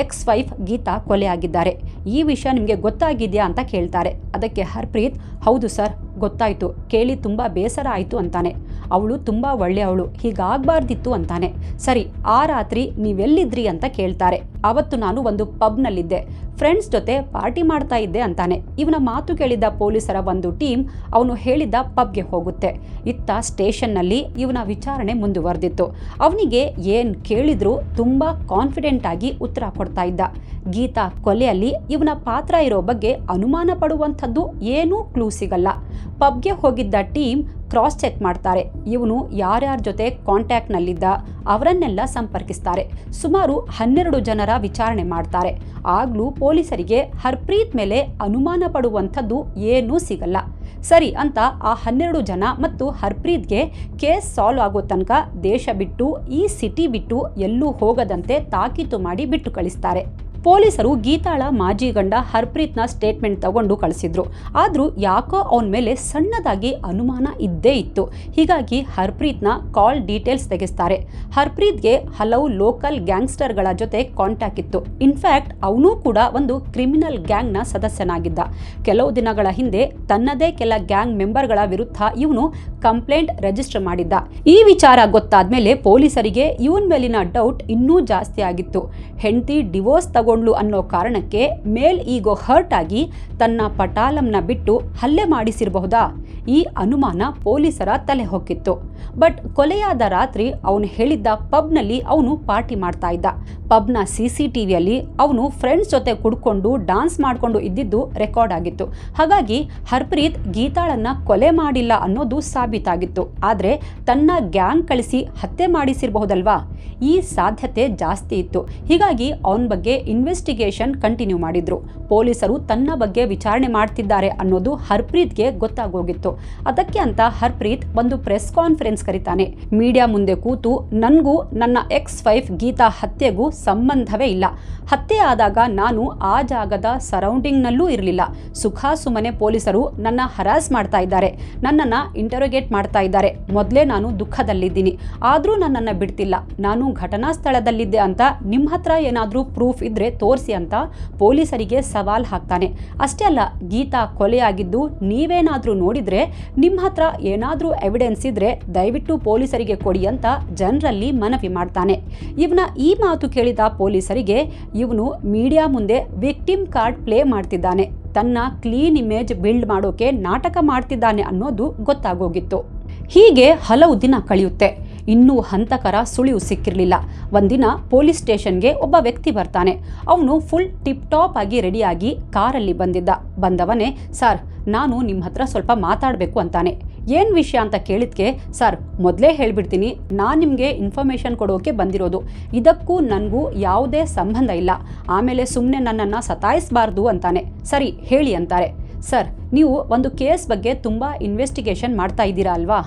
ಎಕ್ಸ್ ವೈಫ್ ಗೀತಾ ಕೊಲೆ ಆಗಿದ್ದಾರೆ. ಈ ವಿಷಯ ನಿಮಗೆ ಗೊತ್ತಾಗಿದೆಯಾ ಅಂತ ಕೇಳ್ತಾರೆ. ಅದಕ್ಕೆ ಹರ್ಪ್ರೀತ್, ಹೌದು ಸರ್, ಗೊತ್ತಾಯಿತು. ಕೇಳಿ ತುಂಬ ಬೇಸರ ಆಯಿತು ಅಂತಾನೆ. ಅವಳು ತುಂಬ ಒಳ್ಳೆಯವಳು, ಹೀಗಾಗಬಾರ್ದಿತ್ತು ಅಂತಾನೆ. ಸರಿ, ಆ ರಾತ್ರಿ ನೀವೆಲ್ಲಿದ್ರಿ ಅಂತ ಕೇಳ್ತಾರೆ. ಆವತ್ತು ನಾನು ಒಂದು ಪಬ್ನಲ್ಲಿದ್ದೆ, ಫ್ರೆಂಡ್ಸ್ ಜೊತೆ ಪಾರ್ಟಿ ಮಾಡ್ತಾ ಇದ್ದೆ ಅಂತಾನೆ. ಇವನ ಮಾತು ಕೇಳಿದ ಪೊಲೀಸರ ಒಂದು ಟೀಮ್ ಅವನು ಹೇಳಿದ್ದ ಪಬ್ಗೆ ಹೋಗುತ್ತೆ. ಇತ್ತ ಸ್ಟೇಷನ್ನಲ್ಲಿ ಇವನ ವಿಚಾರಣೆ ಮುಂದುವರೆದಿತ್ತು. ಅವನಿಗೆ ಏನು ಕೇಳಿದ್ರೂ ತುಂಬ ಕಾನ್ಫಿಡೆಂಟ್ ಆಗಿ ಉತ್ತರ ಕೊಡ್ತಾ ಇದ್ದ. ಗೀತಾ ಕೊಲೆಯಲ್ಲಿ ಇವನ ಪಾತ್ರ ಇರೋ ಬಗ್ಗೆ ಅನುಮಾನ ಪಡುವಂಥದ್ದು ಏನೂ ಕ್ಲೂ ಸಿಗಲ್ಲ. ಪಬ್ಗೆ ಹೋಗಿದ್ದ ಟೀಮ್ ಕ್ರಾಸ್ ಚೆಕ್ ಮಾಡ್ತಾರೆ. ಇವನು ಯಾರ್ಯಾರ ಜೊತೆ ಕಾಂಟ್ಯಾಕ್ಟ್ನಲ್ಲಿದ್ದ ಅವರನ್ನೆಲ್ಲ ಸಂಪರ್ಕಿಸ್ತಾರೆ. ಸುಮಾರು 12 ಜನರ ವಿಚಾರಣೆ ಮಾಡ್ತಾರೆ. ಆಗ್ಲೂ ಪೊಲೀಸರಿಗೆ ಹರ್ಪ್ರೀತ್ ಮೇಲೆ ಅನುಮಾನ ಪಡುವಂಥದ್ದು ಏನೂ ಸಿಗಲ್ಲ. ಸರಿ ಅಂತ ಆ 12 ಜನ ಮತ್ತು ಹರ್ಪ್ರೀತ್ಗೆ ಕೇಸ್ ಸಾಲ್ವ್ ಆಗೋ ತನಕ ದೇಶ ಬಿಟ್ಟು ಈ ಸಿಟಿ ಬಿಟ್ಟು ಎಲ್ಲೂ ಹೋಗದಂತೆ ತಾಕೀತು ಮಾಡಿ ಬಿಟ್ಟು ಕಳಿಸ್ತಾರೆ. ಪೊಲೀಸರು ಗೀತಾಳ ಮಾಜಿ ಗಂಡ ಹರ್ಪ್ರೀತ್ನ ಸ್ಟೇಟ್ಮೆಂಟ್ ತಗೊಂಡು ಕಳಿಸಿದ್ರು. ಆದರೂ ಯಾಕೋ ಅವನ ಮೇಲೆ ಸಣ್ಣದಾಗಿ ಅನುಮಾನ ಇದ್ದೇ ಇತ್ತು. ಹೀಗಾಗಿ ಹರ್ಪ್ರೀತ್ನ ಕಾಲ್ ಡೀಟೇಲ್ಸ್ ತೆಗೆಸ್ತಾರೆ. ಹರ್ಪ್ರೀತ್ಗೆ ಹಲವು ಲೋಕಲ್ ಗ್ಯಾಂಗ್ಸ್ಟರ್ಗಳ ಜೊತೆ ಕಾಂಟ್ಯಾಕ್ಟ್ ಇತ್ತು. ಇನ್ಫ್ಯಾಕ್ಟ್ ಅವನು ಕೂಡ ಒಂದು ಕ್ರಿಮಿನಲ್ ಗ್ಯಾಂಗ್ನ ಸದಸ್ಯನಾಗಿದ್ದ. ಕೆಲವು ದಿನಗಳ ಹಿಂದೆ ತನ್ನದೇ ಕೆಲ ಗ್ಯಾಂಗ್ ಮೆಂಬರ್ಗಳ ವಿರುದ್ಧ ಇವನು ಕಂಪ್ಲೇಂಟ್ ರಿಜಿಸ್ಟರ್ ಮಾಡಿದ್ದ. ಈ ವಿಚಾರ ಗೊತ್ತಾದ್ಮೇಲೆ ಪೊಲೀಸರಿಗೆ ಇವನ್ ಮೇಲಿನ ಡೌಟ್ ಇನ್ನೂ ಜಾಸ್ತಿ ಆಗಿತ್ತು. ಹೆಂಡತಿ ಡಿವೋರ್ಸ್ ಅನ್ನೋ ಕಾರಣಕ್ಕೆ ಮೇಲ್ ಈಗೋ ಹರ್ಟ್ ಆಗಿ ತನ್ನ ಪಟಾಲಂನ ಬಿಟ್ಟು ಹಲ್ಲೆ ಮಾಡಿಸಿರಬಹುದಾ? ಈ ಅನುಮಾನ ಪೊಲೀಸರ ತಲೆ ಹೊಕ್ಕಿತ್ತು. ಬಟ್ ಕೊಲೆಯಾದ ರಾತ್ರಿ ಅವನು ಹೇಳಿದ್ದ ಪಬ್ನಲ್ಲಿ ಅವನು ಪಾರ್ಟಿ ಮಾಡ್ತಾ ಇದ್ದ. ಪಬ್ನ CCTVಯಲ್ಲಿ ಅವನು ಫ್ರೆಂಡ್ಸ್ ಜೊತೆ ಕುಡ್ಕೊಂಡು ಡಾನ್ಸ್ ಮಾಡಿಕೊಂಡು ಇದ್ದಿದ್ದು ರೆಕಾರ್ಡ್ ಆಗಿತ್ತು. ಹಾಗಾಗಿ ಹರ್ಪ್ರೀತ್ ಗೀತಾಳನ್ನ ಕೊಲೆ ಮಾಡಿಲ್ಲ ಅನ್ನೋದು ಸಾಬೀತಾಗಿತ್ತು. ಆದರೆ ತನ್ನ ಗ್ಯಾಂಗ್ ಕಳಿಸಿ ಹತ್ಯೆ ಮಾಡಿಸಿರಬಹುದಲ್ವಾ? ಈ ಸಾಧ್ಯತೆ ಜಾಸ್ತಿ ಇತ್ತು. ಹೀಗಾಗಿ ಅವನ ಬಗ್ಗೆ ಇನ್ವೆಸ್ಟಿಗೇಷನ್ ಕಂಟಿನ್ಯೂ ಮಾಡಿದ್ರು. ಪೊಲೀಸರು ತನ್ನ ಬಗ್ಗೆ ವಿಚಾರಣೆ ಮಾಡ್ತಿದ್ದಾರೆ ಅನ್ನೋದು ಹರ್ಪ್ರೀತ್ಗೆ ಗೊತ್ತಾಗೋಗಿತ್ತು. ಅದಕ್ಕೆ ಅಂತ ಹರ್ಪ್ರೀತ್ ಒಂದು ಪ್ರೆಸ್ ಕಾನ್ಫರೆನ್ಸ್ ಕರೀತಾನೆ. ಮೀಡಿಯಾ ಮುಂದೆ ಕೂತು, ನನಗೂ ನನ್ನ ಎಕ್ಸ್ ವೈಫ್ ಗೀತಾ ಹತ್ಯೆಗೂ ಸಂಬಂಧವೇ ಇಲ್ಲ. ಹತ್ಯೆ ಆದಾಗ ನಾನು ಆ ಜಾಗದ ಸರೌಂಡಿಂಗ್ನಲ್ಲೂ ಇರಲಿಲ್ಲ. ಸುಮ್ಮನೆ ಪೊಲೀಸರು ನನ್ನ ಹರಾಸ್ ಮಾಡ್ತಾ ಇದ್ದಾರೆ, ನನ್ನನ್ನು ಇಂಟರೋಗೇಟ್ ಮಾಡ್ತಾ ಇದ್ದಾರೆ. ಮೊದಲೇ ನಾನು ದುಃಖದಲ್ಲಿದ್ದೀನಿ, ಆದರೂ ನನ್ನನ್ನು ಬಿಡ್ತಿಲ್ಲ. ನಾನು ಘಟನಾ ಸ್ಥಳದಲ್ಲಿದ್ದೆ ಅಂತ ನಿಮ್ಮ ಹತ್ರ ಏನಾದರೂ ಪ್ರೂಫ್ ಇದ್ರೆ ತೋರಿಸಿ ಅಂತ ಪೊಲೀಸರಿಗೆ ಸವಾಲ್ ಹಾಕ್ತಾನೆ. ಅಷ್ಟೇ ಅಲ್ಲ, ಗೀತಾ ಕೊಲೆಯಾಗಿದ್ದು ನೀವೇನಾದರೂ ನೋಡಿದ್ರೆ, ನಿಮ್ಮ ಹತ್ರ ಏನಾದರೂ ಎವಿಡೆನ್ಸ್ ಇದ್ರೆ ದಯವಿಟ್ಟು ಪೊಲೀಸರಿಗೆ ಕೊಡಿ ಅಂತ ಜನರಲ್ಲಿ ಮನವಿ ಮಾಡ್ತಾನೆ. ಇವನ ಈ ಮಾತು ಕೇಳಿದ ಪೊಲೀಸರಿಗೆ ಇವನು ಮೀಡಿಯಾ ಮುಂದೆ ವಿಕ್ಟಿಮ್ ಕಾರ್ಡ್ ಪ್ಲೇ ಮಾಡ್ತಿದ್ದಾನೆ, ತನ್ನ ಕ್ಲೀನ್ ಇಮೇಜ್ ಬಿಲ್ಡ್ ಮಾಡೋಕೆ ನಾಟಕ ಮಾಡ್ತಿದ್ದಾನೆ ಅನ್ನೋದು ಗೊತ್ತಾಗೋಗಿತ್ತು. ಹೀಗೆ ಹಲವು ದಿನ ಕಳೆಯುತ್ತೆ. ಇನ್ನೂ ಹಂತಕರ ಸುಳಿವು ಸಿಕ್ಕಿರಲಿಲ್ಲ. ಒಂದಿನ ಪೊಲೀಸ್ ಸ್ಟೇಷನ್ಗೆ ಒಬ್ಬ ವ್ಯಕ್ತಿ ಬರ್ತಾನೆ. ಅವನು ಫುಲ್ ಟಿಪ್ ಟಾಪ್ ಆಗಿ ರೆಡಿಯಾಗಿ ಕಾರಲ್ಲಿ ಬಂದವನೇ, ಸರ್, ನಾನು ನಿಮ್ಮ ಹತ್ರ ಸ್ವಲ್ಪ ಮಾತಾಡಬೇಕು ಅಂತಾನೆ. ಏನು ವಿಷಯ ಅಂತ ಕೇಳಿದ್ಕೆ, ಸರ್, ಮೊದಲೇ ಹೇಳ್ಬಿಡ್ತೀನಿ, ನಾನು ನಿಮಗೆ ಇನ್ಫಾರ್ಮೇಷನ್ ಕೊಡೋಕೆ ಬಂದಿರೋದು. ಇದಕ್ಕೂ ನನಗೂ ಯಾವುದೇ ಸಂಬಂಧ ಇಲ್ಲ. ಆಮೇಲೆ ಸುಮ್ಮನೆ ನನ್ನನ್ನು ಸತಾಯಿಸಬಾರ್ದು ಅಂತಾನೆ. ಸರಿ, ಹೇಳಿ ಅಂತಾರೆ. ಸರ್, ನೀವು ಒಂದು ಕೇಸ್ ಬಗ್ಗೆ ತುಂಬ ಇನ್ವೆಸ್ಟಿಗೇಷನ್ ಮಾಡ್ತಾ ಇದ್ದೀರಾ ಅಲ್ವಾ?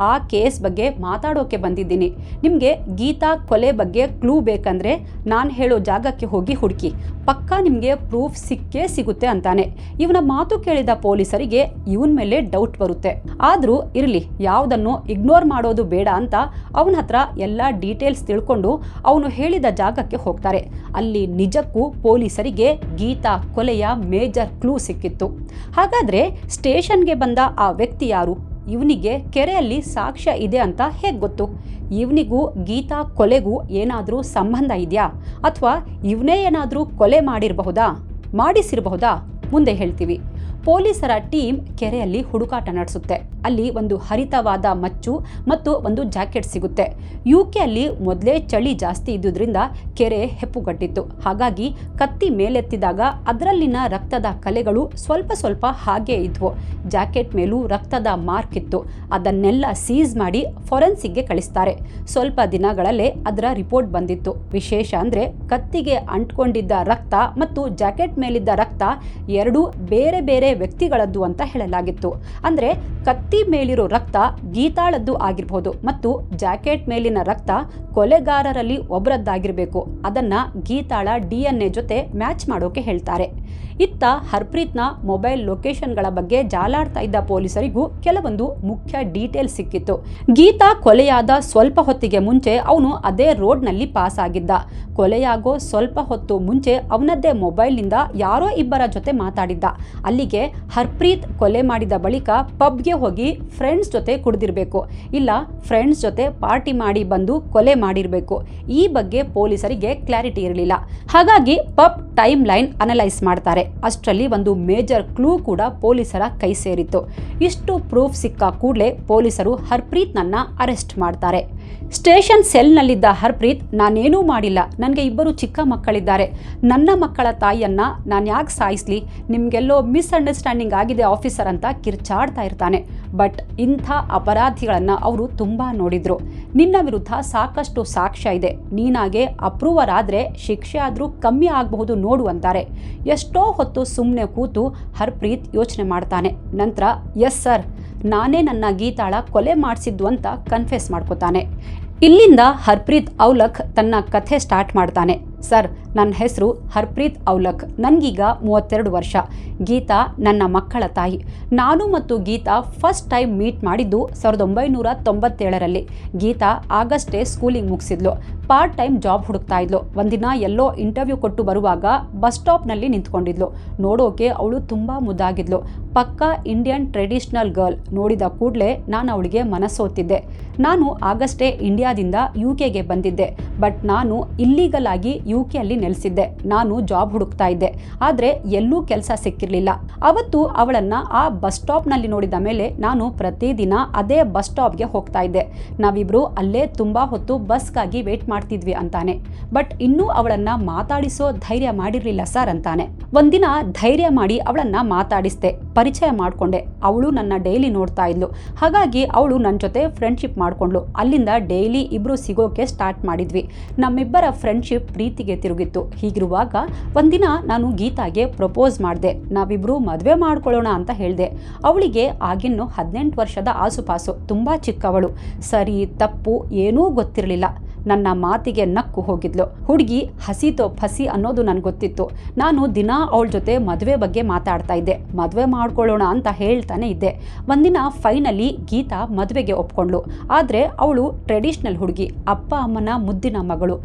ಆ ಕೇಸ್ ಬಗ್ಗೆ ಮಾತಾಡೋಕೆ ಬಂದಿದ್ದೀನಿ. ನಿಮಗೆ ಗೀತಾ ಕೊಲೆ ಬಗ್ಗೆ ಕ್ಲೂ ಬೇಕಂದ್ರೆ ನಾನು ಹೇಳೋ ಜಾಗಕ್ಕೆ ಹೋಗಿ ಹುಡುಕಿ, ಪಕ್ಕಾ ನಿಮಗೆ ಪ್ರೂಫ್ ಸಿಕ್ಕೇ ಸಿಗುತ್ತೆ ಅಂತಾನೆ. ಇವನ ಮಾತು ಕೇಳಿದ ಪೊಲೀಸರಿಗೆ ಇವನ ಮೇಲೆ ಡೌಟ್ ಬರುತ್ತೆ. ಆದರೂ ಇರಲಿ, ಯಾವುದನ್ನು ಇಗ್ನೋರ್ ಮಾಡೋದು ಬೇಡ ಅಂತ ಅವನ ಹತ್ರ ಎಲ್ಲ ಡೀಟೇಲ್ಸ್ ತಿಳ್ಕೊಂಡು ಅವನು ಹೇಳಿದ ಜಾಗಕ್ಕೆ ಹೋಗ್ತಾರೆ. ಅಲ್ಲಿ ನಿಜಕ್ಕೂ ಪೊಲೀಸರಿಗೆ ಗೀತಾ ಕೊಲೆಯ ಮೇಜರ್ ಕ್ಲೂ ಸಿಕ್ಕಿತ್ತು. ಹಾಗಾದ್ರೆ ಸ್ಟೇಷನ್ಗೆ ಬಂದ ಆ ವ್ಯಕ್ತಿ ಯಾರು? ಇವನಿಗೆ ಕೆರೆಯಲ್ಲಿ ಸಾಕ್ಷ್ಯ ಇದೆ ಅಂತ ಹೇಗೆ ಗೊತ್ತು? ಇವನಿಗೂ ಗೀತಾ ಕೊಲೆಗೂ ಏನಾದರೂ ಸಂಬಂಧ ಇದೆಯಾ? ಅಥವಾ ಇವನೇ ಏನಾದರೂ ಕೊಲೆ ಮಾಡಿಸಿರಬಹುದಾ? ಮುಂದೆ ಹೇಳ್ತೀವಿ. ಪೊಲೀಸರ ಟೀಮ್ ಕೆರೆಯಲ್ಲಿ ಹುಡುಕಾಟ ನಡೆಸುತ್ತೆ. ಅಲ್ಲಿ ಒಂದು ಹರಿತವಾದ ಮಚ್ಚು ಮತ್ತು ಒಂದು ಜಾಕೆಟ್ ಸಿಗುತ್ತೆ. ಯುಕೆಯಲ್ಲಿ ಮೊದಲೇ ಚಳಿ ಜಾಸ್ತಿ ಇದ್ದುದರಿಂದ ಕೆರೆ ಹೆಪ್ಪುಗಟ್ಟಿತ್ತು. ಹಾಗಾಗಿ ಕತ್ತಿ ಮೇಲೆತ್ತಿದಾಗ ಅದರಲ್ಲಿನ ರಕ್ತದ ಕಲೆಗಳು ಸ್ವಲ್ಪ ಹಾಗೇ ಇದ್ವು. ಜಾಕೆಟ್ ಮೇಲೂ ರಕ್ತದ ಮಾರ್ಕ್ ಇತ್ತು. ಅದನ್ನೆಲ್ಲ ಸೀಸ್ ಮಾಡಿ ಫೊರೆನ್ಸಿಕ್ಗೆ ಕಳಿಸ್ತಾರೆ. ಸ್ವಲ್ಪ ದಿನಗಳಲ್ಲೇ ಅದರ ರಿಪೋರ್ಟ್ ಬಂದಿತ್ತು. ವಿಶೇಷ ಅಂದರೆ ಕತ್ತಿಗೆ ಅಂಟ್ಕೊಂಡಿದ್ದ ರಕ್ತ ಮತ್ತು ಜಾಕೆಟ್ ಮೇಲಿದ್ದ ರಕ್ತ ಎರಡೂ ಬೇರೆ ಬೇರೆ ವ್ಯಕ್ತಿಗಳದ್ದು ಅಂತ ಹೇಳಲಾಗಿತ್ತು. ಅಂದ್ರೆ ಕತ್ತಿ ಮೇಲಿರೋ ರಕ್ತ ಗೀತಾಳದ್ದು ಆಗಿರಬಹುದು ಮತ್ತು ಜಾಕೆಟ್ ಮೇಲಿನ ರಕ್ತ ಕೊಲೆಗಾರರಲ್ಲಿ ಒಬ್ಬರದ್ದಾಗಿರಬೇಕು. ಅದನ್ನ ಗೀತಾಳ DNA ಜೊತೆ ಮ್ಯಾಚ್ ಮಾಡೋಕೆ ಹೇಳ್ತಾರೆ. ಇತ್ತ ಹರ್ಪ್ರೀತ್ನ ಮೊಬೈಲ್ ಲೊಕೇಶನ್ಗಳ ಬಗ್ಗೆ ಜಾಲಾಡ್ತಾ ಇದ್ದ ಪೊಲೀಸರಿಗೂ ಕೆಲವೊಂದು ಮುಖ್ಯ ಡೀಟೇಲ್ಸ್ ಸಿಕ್ಕಿತ್ತು. ಗೀತಾ ಕೊಲೆಯಾದ ಸ್ವಲ್ಪ ಹೊತ್ತಿಗೆ ಮುಂಚೆ ಅವನು ಅದೇ ರೋಡ್ನಲ್ಲಿ ಪಾಸ್ ಆಗಿದ್ದ. ಕೊಲೆಯಾಗೋ ಸ್ವಲ್ಪ ಹೊತ್ತು ಮುಂಚೆ ಅವನದ್ದೇ ಮೊಬೈಲ್ನಿಂದ ಯಾರೋ ಇಬ್ಬರ ಜೊತೆ ಮಾತಾಡಿದ್ದ. ಅಲ್ಲಿಗೆ ಹರ್ಪ್ರೀತ್ ಕೊಲೆ ಮಾಡಿದ ಬಳಿಕ ಪಬ್ಗೆ ಹೋಗಿ ಫ್ರೆಂಡ್ಸ್ ಜೊತೆ ಕುಡಿದಿರಬೇಕು, ಇಲ್ಲ ಫ್ರೆಂಡ್ಸ್ ಜೊತೆ ಪಾರ್ಟಿ ಮಾಡಿ ಬಂದು ಕೊಲೆ ಮಾಡಿರಬೇಕು. ಈ ಬಗ್ಗೆ ಪೊಲೀಸರಿಗೆ ಕ್ಲಾರಿಟಿ ಇರಲಿಲ್ಲ. ಹಾಗಾಗಿ ಪಬ್ ಟೈಮ್ ಲೈನ್ ಅನಲೈಸ್ ಮಾಡ್ತಾರೆ. ಅಷ್ಟರಲ್ಲಿ ಒಂದು ಮೇಜರ್ ಕ್ಲೂ ಕೂಡ ಪೊಲೀಸರ ಕೈ ಸೇರಿತ್ತು. ಇಷ್ಟು ಪ್ರೂಫ್ ಸಿಕ್ಕ ಕೂಡಲೇ ಪೊಲೀಸರು ಹರ್ಪ್ರೀತ್ನನ್ನ ಅರೆಸ್ಟ್ ಮಾಡ್ತಾರೆ. ಸ್ಟೇಷನ್ ಸೆಲ್ನಲ್ಲಿದ್ದ ಹರ್ಪ್ರೀತ್, ನಾನೇನೂ ಮಾಡಿಲ್ಲ, ನನಗೆ ಇಬ್ಬರು ಚಿಕ್ಕ ಮಕ್ಕಳಿದ್ದಾರೆ, ನನ್ನ ಮಕ್ಕಳ ತಾಯಿಯನ್ನ ನಾನು ಯಾಕೆ ಸಾಯಿಸ್ಲಿ, ನಿಮಗೆಲ್ಲೋ ಮಿಸ್ಅಂಡರ್ಸ್ಟ್ಯಾಂಡಿಂಗ್ ಆಗಿದೆ ಆಫೀಸರ್ ಅಂತ ಕಿರ್ಚಾಡ್ತಾ ಇರ್ತಾನೆ. ಬಟ್ ಇಂಥ ಅಪರಾಧಿಗಳನ್ನು ಅವರು ತುಂಬ ನೋಡಿದ್ರು. ನಿನ್ನ ವಿರುದ್ಧ ಸಾಕಷ್ಟು ಸಾಕ್ಷ್ಯ ಇದೆ, ನೀನಾಗೆ ಅಪ್ರೂವರ್ ಆದರೆ ಶಿಕ್ಷೆ ಆದರೂ ಕಮ್ಮಿ ಆಗಬಹುದು ನೋಡು ಅಂತಾರೆ. ಎಷ್ಟೋ ಹೊತ್ತು ಸುಮ್ಮನೆ ಕೂತು ಹರ್ಪ್ರೀತ್ ಯೋಚನೆ ಮಾಡ್ತಾನೆ. ನಂತರ ಎಸ್ ಸರ್, ನಾನೇ ನನ್ನ ಗೀತಾಳ ಕೊಲೆ ಮಾಡಿಸಿದ್ದು ಅಂತ ಕನ್ಫೆಸ್ ಮಾಡ್ಕೋತಾನೆ. ಇಲ್ಲಿಂದ ಹರ್ಪ್ರೀತ್ ಔಲಖ್ ತನ್ನ ಕಥೆ ಸ್ಟಾರ್ಟ್ ಮಾಡ್ತಾನೆ. ಸರ್, ನನ್ನ ಹೆಸರು ಹರ್ಪ್ರೀತ್ ಔಲಖ್, ನನಗೀಗ 32 ವರ್ಷ. ಗೀತಾ ನನ್ನ ಮಕ್ಕಳ ತಾಯಿ. ನಾನು ಮತ್ತು ಗೀತಾ ಫಸ್ಟ್ ಟೈಮ್ ಮೀಟ್ ಮಾಡಿದ್ದು 1997ರಲ್ಲಿ. ಗೀತಾ ಆಗಷ್ಟೇ ಸ್ಕೂಲಿಂಗ್ ಮುಗಿಸಿದ್ಲು. ಪಾರ್ಟ್ ಟೈಮ್ ಜಾಬ್ ಹುಡುಕ್ತಾ ಇದ್ಲು. ಒಂದಿನ ಎಲ್ಲೋ ಇಂಟರ್ವ್ಯೂ ಕೊಟ್ಟು ಬರುವಾಗ ಬಸ್ ಸ್ಟಾಪ್ನಲ್ಲಿ ನಿಂತ್ಕೊಂಡಿದ್ಲು. ನೋಡೋಕೆ ಅವಳು ತುಂಬ ಮುದ್ದಾಗಿದ್ಲು. ಪಕ್ಕಾ ಇಂಡಿಯನ್ ಟ್ರೆಡಿಷನಲ್ ಗರ್ಲ್. ನೋಡಿದ ಕೂಡಲೇ ನಾನು ಅವಳಿಗೆ ಮನಸೋತಿದ್ದೆ. ನಾನು ಆಗಷ್ಟೇ ಇಂಡಿಯಾದಿಂದ ಯುಕೆಗೆ ಬಂದಿದ್ದೆ. ಬಟ್ ನಾನು ಇಲ್ಲೀಗಲ್ ಆಗಿ ಯುಕೆಯಲ್ಲಿ ನೆಲೆಸಿದ್ದೆ. ನಾನು ಜಾಬ್ ಹುಡುಕ್ತಾ ಇದ್ದೆ, ಆದರೆ ಎಲ್ಲೂ ಕೆಲಸ ಸಿಕ್ಕಿರಲಿಲ್ಲ. ಅವತ್ತು ಅವಳನ್ನು ಆ ಬಸ್ ಸ್ಟಾಪ್ನಲ್ಲಿ ನೋಡಿದ ಮೇಲೆ ನಾನು ಪ್ರತಿದಿನ ಅದೇ ಬಸ್ ಸ್ಟಾಪ್ಗೆ ಹೋಗ್ತಾ ಇದ್ದೆ. ನಾವಿಬ್ಬರು ಅಲ್ಲೇ ತುಂಬ ಹೊತ್ತು ಬಸ್ಗಾಗಿ ವೇಟ್ ಮಾಡ್ತಿದ್ವಿ ಅಂತಾನೆ. ಬಟ್ ಇನ್ನೂ ಅವಳನ್ನು ಮಾತಾಡಿಸೋ ಧೈರ್ಯ ಮಾಡಿರಲಿಲ್ಲ ಸರ್ ಅಂತಾನೆ. ಒಂದಿನ ಧೈರ್ಯ ಮಾಡಿ ಅವಳನ್ನು ಮಾತಾಡಿಸ್ದೆ, ಪರಿಚಯ ಮಾಡಿಕೊಂಡೆ. ಅವಳು ನನ್ನ ಡೈಲಿ ನೋಡ್ತಾ ಇದ್ಲು. ಹಾಗಾಗಿ ಅವಳು ನನ್ನ ಜೊತೆ ಫ್ರೆಂಡ್ಶಿಪ್ ಮಾಡಿಕೊಂಡ್ಳು. ಅಲ್ಲಿಂದ ಡೈಲಿ ಇಬ್ಬರು ಸಿಗೋಕೆ ಸ್ಟಾರ್ಟ್ ಮಾಡಿದ್ವಿ. ನಮ್ಮಿಬ್ಬರ ಫ್ರೆಂಡ್ಶಿಪ್ ಪ್ರೀತಿಗೆ ತಿರುಗಿತ್ತು. ಹೀಗಿರುವಾಗ ಒಂದಿನ ನಾನು ಗೀತಾಗೆ ಪ್ರಪೋಸ್ ಮಾಡಿದೆ. ನಾವಿಬ್ಬರು ಮದುವೆ ಮಾಡ್ಕೊಳ್ಳೋಣ ಅಂತ ಹೇಳಿದೆ. ಅವಳಿಗೆ ಆಗಿನ್ನೂ 18 ವರ್ಷದ ಆಸುಪಾಸು. ತುಂಬ ಚಿಕ್ಕವಳು. ಸರಿ ತಪ್ಪು ಏನೂ ಗೊತ್ತಿರಲಿಲ್ಲ. ನನ್ನ ಮಾತಿಗೆ ನಕ್ಕು ಹೋಗಿದ್ಲು. ಹುಡುಗಿ ಹಸಿತೋ ಫಸಿ ಅನ್ನೋದು ನನಗೆ ಗೊತ್ತಿತ್ತು. ನಾನು ದಿನ ಅವಳ ಜೊತೆ ಮದುವೆ ಬಗ್ಗೆ ಮಾತಾಡ್ತಾ ಇದ್ದೆ. ಮದುವೆ ಮಾಡ್ಕೊಳ್ಳೋಣ ಅಂತ ಹೇಳ್ತಾನೆ ಇದ್ದೆ. ಒಂದಿನ ಫೈನಲಿ ಗೀತಾ ಮದುವೆಗೆ ಒಪ್ಕೊಂಡ್ಳು. ಆದರೆ ಅವಳು ಟ್ರೆಡಿಷ್ನಲ್ ಹುಡುಗಿ, ಅಪ್ಪ ಅಮ್ಮನ ಮುದ್ದಿನ ಮಗಳು.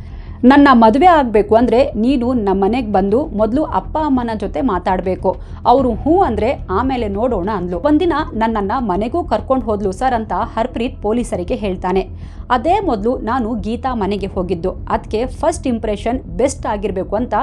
ನನ್ನ ಮದುವೆ ಆಗಬೇಕು ಅಂದರೆ ನೀನು ನಮ್ಮ ಮನೆಗೆ ಬಂದು ಮೊದಲು ಅಪ್ಪ ಅಮ್ಮನ ಜೊತೆ ಮಾತಾಡಬೇಕು. ಅವರು ಹೂ ಅಂದರೆ ಆಮೇಲೆ ನೋಡೋಣ ಅಂದ್ಲು. ಒಂದಿನ ನನ್ನನ್ನು ಮನೆಗೂ ಕರ್ಕೊಂಡು ಹೋದ್ಲು ಸರ್ ಅಂತ ಹರ್ಪ್ರೀತ್ ಪೊಲೀಸರಿಗೆ ಹೇಳ್ತಾನೆ. ಅದೇ ಮೊದಲು ನಾನು ಗೀತಾ ಮನೆಗೆ ಹೋಗಿದ್ದು. ಅದಕ್ಕೆ ಫಸ್ಟ್ ಇಂಪ್ರೆಷನ್ ಬೆಸ್ಟ್ ಆಗಿರಬೇಕು ಅಂತ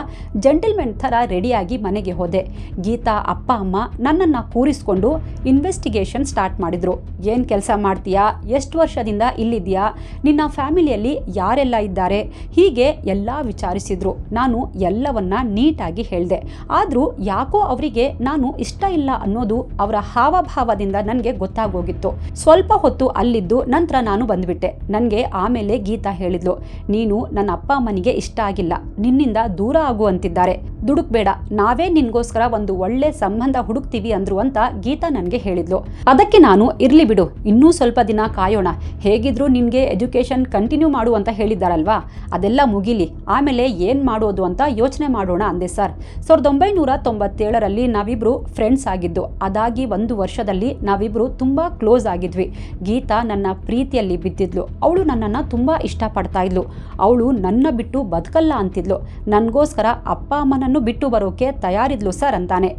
ಜೆಂಟಲ್ಮೆನ್ ಥರ ರೆಡಿಯಾಗಿ ಮನೆಗೆ ಹೋದೆ. ಗೀತಾ ಅಪ್ಪ ಅಮ್ಮ ನನ್ನನ್ನು ಕೂರಿಸ್ಕೊಂಡು ಇನ್ವೆಸ್ಟಿಗೇಷನ್ ಸ್ಟಾರ್ಟ್ ಮಾಡಿದ್ರು. ಏನು ಕೆಲಸ ಮಾಡ್ತೀಯಾ, ಎಷ್ಟು ವರ್ಷದಿಂದ ಇಲ್ಲಿದೆಯಾ, ನಿನ್ನ ಫ್ಯಾಮಿಲಿಯಲ್ಲಿ ಯಾರೆಲ್ಲ ಇದ್ದಾರೆ, ಹೀಗೆ ನನಗೆ ಎಲ್ಲ ವಿಚಾರಿಸಿದ್ರು. ನಾನು ಎಲ್ಲವನ್ನ ನೀಟಾಗಿ ಹೇಳಿದೆ. ಆದರೂ ಯಾಕೋ ಅವರಿಗೆ ನಾನು ಇಷ್ಟ ಇಲ್ಲ ಅನ್ನೋದು ಅವರ ಹಾವಭಾವದಿಂದ ನನಗೆ ಗೊತ್ತಾಗೋಗಿತ್ತು. ಸ್ವಲ್ಪ ಹೊತ್ತು ಅಲ್ಲಿದ್ದು ನಂತರ ನಾನು ಬಂದ್ಬಿಟ್ಟೆ. ನನಗೆ ಆಮೇಲೆ ಗೀತಾ ಹೇಳಿದ್ಲು, ನೀನು ನನ್ನ ಅಪ್ಪ ಅಮ್ಮನಿಗೆ ಇಷ್ಟ ಆಗಿಲ್ಲ, ನಿನ್ನಿಂದ ದೂರ ಆಗು ಅಂತಿದ್ದಾರೆ, ದುಡುಕ್ಬೇಡ, ನಾವೇ ನಿನ್ಗೋಸ್ಕರ ಒಂದು ಒಳ್ಳೆ ಸಂಬಂಧ ಹುಡುಕ್ತೀವಿ ಅಂದ್ರು ಅಂತ ಗೀತಾ ನನಗೆ ಹೇಳಿದ್ಲು. ಅದಕ್ಕೆ ನಾನು ಇರ್ಲಿ ಬಿಡು, ಇನ್ನೂ ಸ್ವಲ್ಪ ದಿನ ಕಾಯೋಣ, ಹೇಗಿದ್ರು ನಿನ್ಗೆ ಎಜುಕೇಶನ್ ಕಂಟಿನ್ಯೂ ಮಾಡು ಅಂತ ಹೇಳಿದ್ದಾರಲ್ವಾ, ಅದೆಲ್ಲ ಮುಗಿಲಿ, ಆಮೇಲೆ ಏನ್ ಮಾಡೋದು ಅಂತ ಯೋಚನೆ ಮಾಡೋಣ ಅಂದೆ ಸರ್. 1997ರಲ್ಲಿ ನಾವಿಬ್ರು ಫ್ರೆಂಡ್ಸ್ ಆಗಿದ್ದು. ಅದಾಗಿ 1 ವರ್ಷದಲ್ಲಿ ನಾವಿಬ್ರು ತುಂಬಾ ಕ್ಲೋಸ್ ಆಗಿದ್ವಿ. ಗೀತಾ ನನ್ನ ಪ್ರೀತಿಯಲ್ಲಿ ಬಿದ್ದಿದ್ಲು. ಅವಳು ನನ್ನನ್ನು ತುಂಬಾ ಇಷ್ಟಪಡ್ತಾ ಇದ್ಲು. ಅವಳು ನನ್ನ ಬಿಟ್ಟು ಬದುಕಲ್ಲ ಅಂತಿದ್ಲು. ನನಗೋಸ್ಕರ ಅಪ್ಪ ಅಮ್ಮನನ್ನು ಬಿಟ್ಟು ಬರೋಕೆ ತಯಾರಿದ್ಲು ಸರ್ ಅಂತಾನೆ.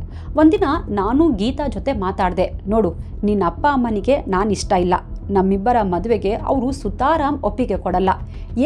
ಒಂದಿನ ನಾನು ಗೀತಾ ಜೊತೆ ಮಾತಾಡಿದೆ. ನೋಡು, ನಿನ್ನ ಅಪ್ಪ ಅಮ್ಮನಿಗೆ ನಾನು ಇಷ್ಟ ಇಲ್ಲ, ನಮ್ಮಿಬ್ಬರ ಮದುವೆಗೆ ಅವರು ಸುತಾರಾಮ್ ಒಪ್ಪಿಗೆ ಕೊಡಲ್ಲ,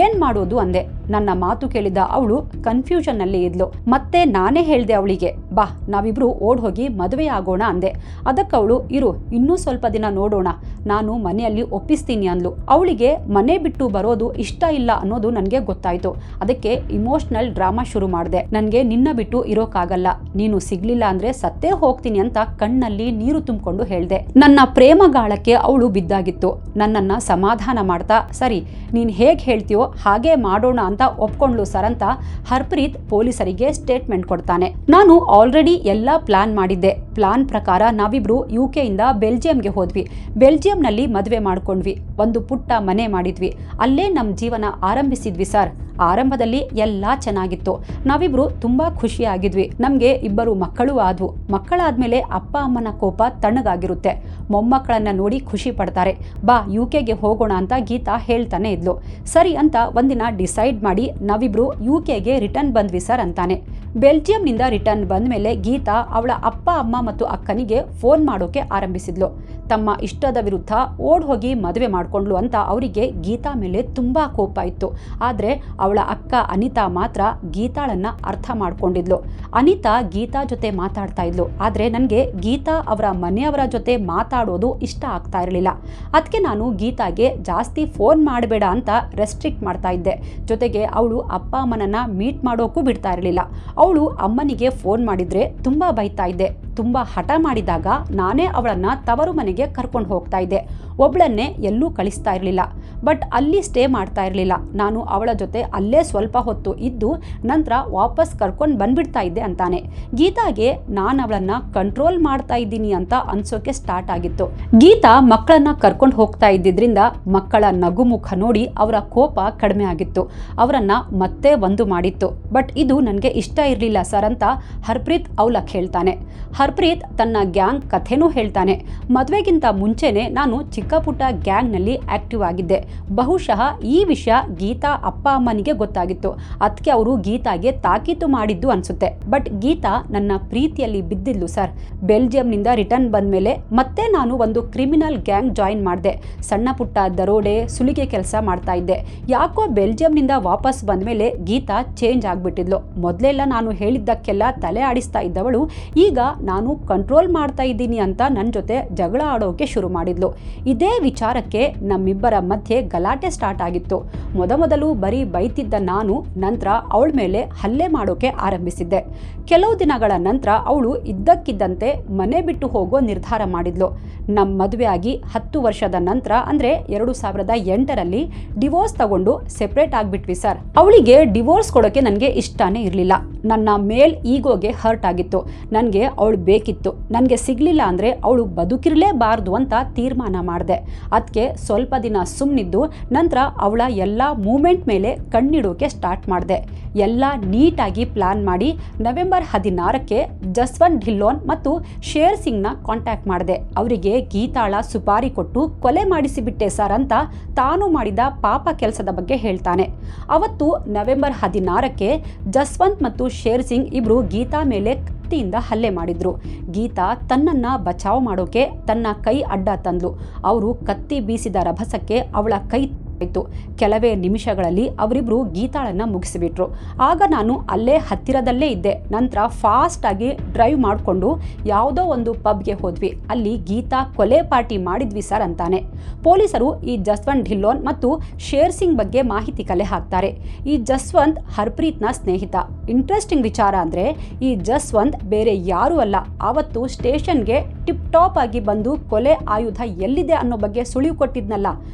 ಏನ್ ಮಾಡೋದು ಅಂದೆ. ನನ್ನ ಮಾತು ಕೇಳಿದ ಅವಳು ಕನ್ಫ್ಯೂಷನ್ನಲ್ಲಿ ಇದ್ಲು. ಮತ್ತೆ ನಾನೇ ಹೇಳ್ದೆ ಅವಳಿಗೆ, ಬಾ ನಾವಿಬ್ರು ಓಡ್ ಹೋಗಿ ಮದುವೆ ಆಗೋಣ ಅಂದೆ. ಅದಕ್ಕವಳು, ಇರು ಇನ್ನೂ ಸ್ವಲ್ಪ ದಿನ ನೋಡೋಣ, ನಾನು ಮನೆಯಲ್ಲಿ ಒಪ್ಪಿಸ್ತೀನಿ ಅಂದ್ಲು. ಅವಳಿಗೆ ಮನೆ ಬಿಟ್ಟು ಬರೋದು ಇಷ್ಟ ಇಲ್ಲ ಅನ್ನೋದು ನನಗೆ ಗೊತ್ತಾಯ್ತು. ಅದಕ್ಕೆ ಇಮೋಷನಲ್ ಡ್ರಾಮಾ ಶುರು ಮಾಡಿದೆ. ನನಗೆ ನಿನ್ನ ಬಿಟ್ಟು ಇರೋಕ್ಕಾಗಲ್ಲ, ನೀನು ಸಿಗ್ಲಿಲ್ಲ ಅಂದ್ರೆ ಸತ್ತೇ ಹೋಗ್ತೀನಿ ಅಂತ ಕಣ್ಣಲ್ಲಿ ನೀರು ತುಂಬಿಕೊಂಡು ಹೇಳ್ದೆ. ನನ್ನ ಪ್ರೇಮಗಾಳಕ್ಕೆ ಅವಳು ಬಿದ್ದಾಗಿತ್ತು. ನನ್ನನ್ನ ಸಮಾಧಾನ ಮಾಡ್ತಾ, ಸರಿ ನೀನ್ ಹೇಗೆ ಹೇಳ್ತೀಯೋ ಹಾಗೆ ಮಾಡೋಣ ಅಂತ ಒಪ್ಕೊಂಡ್ಲು ಸರ್ ಅಂತ ಹರ್ಪ್ರೀತ್ ಪೊಲೀಸರಿಗೆ ಸ್ಟೇಟ್ಮೆಂಟ್ ಕೊಡ್ತಾನೆ. ನಾನು ಆಲ್ರೆಡಿ ಎಲ್ಲ ಪ್ಲಾನ್ ಮಾಡಿದ್ದೆ. ಪ್ಲಾನ್ ಪ್ರಕಾರ ನಾವಿಬ್ರು UK ಇಂದ ಬೆಲ್ಜಿಯಂಗೆ ಹೋದ್ವಿ. ಬೆಲ್ಜಿಯಂನಲ್ಲಿ ಮದುವೆ ಮಾಡ್ಕೊಂಡ್ವಿ. ಒಂದು ಪುಟ್ಟ ಮನೆ ಮಾಡಿದ್ವಿ. ಅಲ್ಲೇ ನಮ್ಮ ಜೀವನ ಆರಂಭಿಸಿದ್ವಿ ಸರ್. ಆರಂಭದಲ್ಲಿ ಎಲ್ಲ ಚೆನ್ನಾಗಿತ್ತು. ನಾವಿಬ್ರು ತುಂಬಾ ಖುಷಿಯಾಗಿದ್ವಿ. ನಮ್ಗೆ 2 ಮಕ್ಕಳು ಆದ್ವು. ಮಕ್ಕಳಾದ್ಮೇಲೆ ಅಪ್ಪ ಅಮ್ಮನ ಕೋಪ ತಣ್ಣಗಾಗಿರುತ್ತೆ. ಮೊಮ್ಮಕ್ಕಳನ್ನ ನೋಡಿ ಖುಷಿ ಪಡ್ತಾರೆ. ಬಾ UKಗೆ ಹೋಗೋಣ ಅಂತ ಗೀತಾ ಹೇಳ್ತಾನೆ ಇದ್ಲು. ಸರಿ ಅಂತ ಒಂದಿನ ಡಿಸೈಡ್ ಮಾಡಿ ನಾವಿಬ್ರು UKಗೆ ರಿಟರ್ನ್ ಬಂದ್ವಿ ಸರ್ ಅಂತಾನೆ. ಬೆಲ್ಜಿಯಂನಿಂದ ರಿಟರ್ನ್ ಬಂದ್ಮೇಲೆ ಗೀತಾ ಅವಳ ಅಪ್ಪ ಅಮ್ಮ ಮತ್ತು ಅಕ್ಕನಿಗೆ ಫೋನ್ ಮಾಡೋಕೆ ಆರಂಭಿಸಿದ್ಲು. ತಮ್ಮ ಇಷ್ಟದ ವಿರುದ್ಧ ಓಡ್ ಹೋಗಿ ಮದುವೆ ಮಾಡ್ಕೊಂಡ್ಲು ಅಂತ ಅವರಿಗೆ ಗೀತಾ ಮೇಲೆ ತುಂಬಾ ಕೋಪ ಇತ್ತು. ಆದ್ರೆ ಅವಳ ಅಕ್ಕ ಅನಿತಾ ಮಾತ್ರ ಗೀತಾಳನ್ನ ಅರ್ಥ ಮಾಡ್ಕೊಂಡಿದ್ಲು. ಅನಿತಾ ಗೀತಾ ಜೊತೆ ಮಾತಾಡ್ತಾ ಇದ್ಲು. ಆದ್ರೆ ನನಗೆ ಗೀತಾ ಅವರ ಮನೆಯವರ ಜೊತೆ ಮಾತಾಡೋದು ಇಷ್ಟ ಆಗ್ತಾ ಇರಲಿಲ್ಲ. ಅದಕ್ಕೆ ನಾನು ಗೀತಾಗೆ ಜಾಸ್ತಿ ಫೋನ್ ಮಾಡಬೇಡ ಅಂತ ರೆಸ್ಟ್ರಿಕ್ಟ್ ಮಾಡ್ತಾ ಇದ್ದೆ. ಜೊತೆಗೆ ಅವಳು ಅಪ್ಪ ಅಮ್ಮನನ್ನ ಮೀಟ್ ಮಾಡೋಕ್ಕೂ ಬಿಡ್ತಾ ಇರಲಿಲ್ಲ. ಅವಳು ಅಮ್ಮನಿಗೆ ಫೋನ್ ಮಾಡಿದ್ರೆ ತುಂಬಾ ಬೈತಾ ಇದ್ದೆ. ತುಂಬಾ ಹಠ ಮಾಡಿದಾಗ ನಾನೇ ಅವಳನ್ನ ತವರು ಮನೆಗೆ ಕರ್ಕೊಂಡು ಹೋಗ್ತಾ ಇದ್ದೆ. ಒಬ್ಳನ್ನೇ ಎಲ್ಲೂ ಕಳಿಸ್ತಾ ಇರಲಿಲ್ಲ. ಬಟ್ ಅಲ್ಲಿ ಸ್ಟೇ ಮಾಡ್ತಾ ಇರಲಿಲ್ಲ. ನಾನು ಅವಳ ಜೊತೆ ಅಲ್ಲೇ ಸ್ವಲ್ಪ ಹೊತ್ತು ಇದ್ದು ನಂತರ ವಾಪಸ್ ಕರ್ಕೊಂಡು ಬಂದ್ಬಿಡ್ತಾ ಇದ್ದೆ ಅಂತಾನೆ. ಗೀತಾಗೆ ನಾನು ಅವಳನ್ನ ಕಂಟ್ರೋಲ್ ಮಾಡ್ತಾ ಇದ್ದೀನಿ ಅಂತ ಅನ್ಸೋಕೆ ಸ್ಟಾರ್ಟ್ ಆಗಿತ್ತು. ಗೀತಾ ಮಕ್ಕಳನ್ನ ಕರ್ಕೊಂಡು ಹೋಗ್ತಾ ಇದ್ದಿದ್ರಿಂದ ಮಕ್ಕಳ ನಗುಮುಖ ನೋಡಿ ಅವರ ಕೋಪ ಕಡಿಮೆ ಆಗಿತ್ತು. ಅವರನ್ನ ಮತ್ತೆ ಒಂದು ಮಾಡಿತ್ತು. ಬಟ್ ಇದು ನನಗೆ ಇಷ್ಟ ಇರಲಿಲ್ಲ ಸರ್ ಅಂತ ಹರ್ಪ್ರೀತ್ ಅವಲಕ್ ಹೇಳ್ತಾನೆ. ಹರ್ಪ್ರೀತ್ ತನ್ನ ಗ್ಯಾಂಗ್ ಕಥೆನೂ ಹೇಳ್ತಾನೆ. ಮದುವೆಗಿಂತ ಮುಂಚೆನೆ ನಾನು ಚಿಕ್ಕ ಪುಟ್ಟ ಗ್ಯಾಂಗ್ನಲ್ಲಿ ಆಕ್ಟಿವ್ ಆಗಿದ್ದೆ. ಬಹುಶಃ ಈ ವಿಷಯ ಗೀತಾ ಅಪ್ಪ ಅಮ್ಮನಿಗೆ ಗೊತ್ತಾಗಿತ್ತು. ಅದಕ್ಕೆ ಅವರು ಗೀತಾಗೆ ತಾಕೀತು ಮಾಡಿದ್ದು ಅನ್ಸುತ್ತೆ. ಬಟ್ ಗೀತಾ ನನ್ನ ಪ್ರೀತಿಯಲ್ಲಿ ಬಿದ್ದಿದ್ಲು ಸರ್. ಬೆಲ್ಜಿಯಂನಿಂದ ರಿಟರ್ನ್ ಬಂದ್ಮೇಲೆ ಮತ್ತೆ ನಾನು ಒಂದು ಕ್ರಿಮಿನಲ್ ಗ್ಯಾಂಗ್ ಜಾಯಿನ್ ಮಾಡಿದೆ. ಸಣ್ಣ ಪುಟ್ಟ ದರೋಡೆ, ಸುಲಿಗೆ ಕೆಲಸ ಮಾಡ್ತಾ ಇದ್ದೆ. ಯಾಕೋ ಬೆಲ್ಜಿಯಂನಿಂದ ವಾಪಸ್ ಬಂದ್ಮೇಲೆ ಗೀತಾ ಚೇಂಜ್ ಆಗ್ಬಿಟ್ಟಿದ್ಲು. ಮೊದಲೆಲ್ಲ ನಾನು ಹೇಳಿದ್ದಕ್ಕೆಲ್ಲ ತಲೆ ಆಡಿಸ್ತಾ ಇದ್ದವಳು ಈಗ ನಾನು ಕಂಟ್ರೋಲ್ ಮಾಡ್ತಾ ಇದ್ದೀನಿ ಅಂತ ನನ್ನ ಜೊತೆ ಜಗಳ ಆಡೋಕೆ ಶುರು ಮಾಡಿದ್ಲು. ಇದೇ ವಿಚಾರಕ್ಕೆ ನಮ್ಮಿಬ್ಬರ ಮಧ್ಯೆ ಗಲಾಟೆ ಸ್ಟಾರ್ಟ್ ಆಗಿತ್ತು. ಮೊದಲು ಬರೀ ಬೈತಿದ್ದ ನಾನು ನಂತರ ಅವಳ ಮೇಲೆ ಹಲ್ಲೆ ಮಾಡೋಕೆ ಆರಂಭಿಸಿದ್ದೆ. ಕೆಲವು ದಿನಗಳ ನಂತರ ಅವಳು ಇದ್ದಕ್ಕಿದ್ದಂತೆ ಮನೆ ಬಿಟ್ಟು ಹೋಗೋ ನಿರ್ಧಾರ ಮಾಡಿದ್ಲು. ನಮ್ಮ ಮದುವೆ ಆಗಿ 10 ವರ್ಷದ ನಂತರ ಅಂದ್ರೆ 2008ರಲ್ಲಿ ಡಿವೋರ್ಸ್ ತಗೊಂಡು ಸೆಪರೇಟ್ ಆಗ್ಬಿಟ್ವಿ ಸರ್. ಅವಳಿಗೆ ಡಿವೋರ್ಸ್ ಕೊಡೋಕೆ ನನಗೆ ಇಷ್ಟನೇ ಇರಲಿಲ್ಲ. ನನ್ನ ಮೇಲ್ ಈಗೋಗೆ ಹರ್ಟ್ ಆಗಿತ್ತು. ನನಗೆ ಅವಳು ಬೇಕಿತ್ತು. ನನಗೆ ಸಿಗ್ಲಿಲ್ಲ ಅಂದ್ರೆ ಅವಳು ಬದುಕಿರಲೇಬಾರ್ದು ಅಂತ ತೀರ್ಮಾನ ಮಾಡಿದೆ. ಅದಕ್ಕೆ ಸ್ವಲ್ಪ ದಿನ ಸುಮ್ಮನಿದ್ದು ನಂತರ ಅವಳ ಎಲ್ಲ ಮೂಮೆಂಟ್ ಮೇಲೆ ಕಣ್ಣಿಡೋಕೆ ಸ್ಟಾರ್ಟ್ ಮಾಡಿದೆ. ಎಲ್ಲ ನೀಟಾಗಿ ಪ್ಲಾನ್ ಮಾಡಿ ನವೆಂಬರ್ 16ಕ್ಕೆ ಜಸ್ವಂತ್ ಢಿಲ್ಲೋನ್ ಮತ್ತು ಶೇರ್ ಸಿಂಗ್ನ ಕಾಂಟ್ಯಾಕ್ಟ್ ಮಾಡಿದೆ. ಅವರಿಗೆ ಗೀತಾಳ ಸುಪಾರಿ ಕೊಟ್ಟು ಕೊಲೆ ಮಾಡಿಸಿಬಿಟ್ಟೆ ಸರ್ ಅಂತ ತಾನು ಮಾಡಿದ ಪಾಪ ಕೆಲಸದ ಬಗ್ಗೆ ಹೇಳ್ತಾನೆ. ಅವತ್ತು ನವೆಂಬರ್ 16ಕ್ಕೆ ಜಸ್ವಂತ್ ಮತ್ತು ಶೇರ್ ಸಿಂಗ್ ಇಬ್ರು ಗೀತಾ ಮೇಲೆ ಕತ್ತಿಯಿಂದ ಹಲ್ಲೆ ಮಾಡಿದ್ರು. ಗೀತಾ ತನ್ನನ್ನ ಬಚಾವ್ ಮಾಡೋಕೆ ತನ್ನ ಕೈ ಅಡ್ಡ ತಂದ್ಲು. ಅವರು ಕತ್ತಿ ಬೀಸಿದ ರಭಸಕ್ಕೆ ಅವಳ ಕೈ ಆಯಿತು. ಕೆಲವೇ ನಿಮಿಷಗಳಲ್ಲಿ ಅವರಿಬ್ಬರು ಗೀತಾಳನ್ನು ಮುಗಿಸಿಬಿಟ್ರು. ಆಗ ನಾನು ಅಲ್ಲೇ ಹತ್ತಿರದಲ್ಲೇ ಇದ್ದೆ. ನಂತರ ಫಾಸ್ಟಾಗಿ ಡ್ರೈವ್ ಮಾಡಿಕೊಂಡು ಯಾವುದೋ ಒಂದು ಪಬ್ಗೆ ಹೋದ್ವಿ. ಅಲ್ಲಿ ಗೀತಾ ಕೊಲೆ ಪಾರ್ಟಿ ಮಾಡಿದ್ವಿ ಸರ್ ಅಂತಾನೆ. ಪೊಲೀಸರು ಈ ಜಸ್ವಂತ್ ಢಿಲ್ಲೋನ್ ಮತ್ತು ಶೇರ್ ಸಿಂಗ್ ಬಗ್ಗೆ ಮಾಹಿತಿ ಕಲೆ ಹಾಕ್ತಾರೆ. ಈ ಜಸ್ವಂತ್ ಹರ್ಪ್ರೀತ್ನ ಸ್ನೇಹಿತ. ಇಂಟ್ರೆಸ್ಟಿಂಗ್ ವಿಚಾರ ಅಂದರೆ ಈ ಜಸ್ವಂತ್ ಬೇರೆ ಯಾರೂ ಅಲ್ಲ, ಆವತ್ತು ಸ್ಟೇಷನ್ಗೆ ಟಿಪ್ ಟಾಪ್ ಆಗಿ ಬಂದು ಕೊಲೆ ಆಯುಧ ಎಲ್ಲಿದೆ ಅನ್ನೋ ಬಗ್ಗೆ ಸುಳಿವು ಕೊಟ್ಟಿದ್ನಲ್ಲ,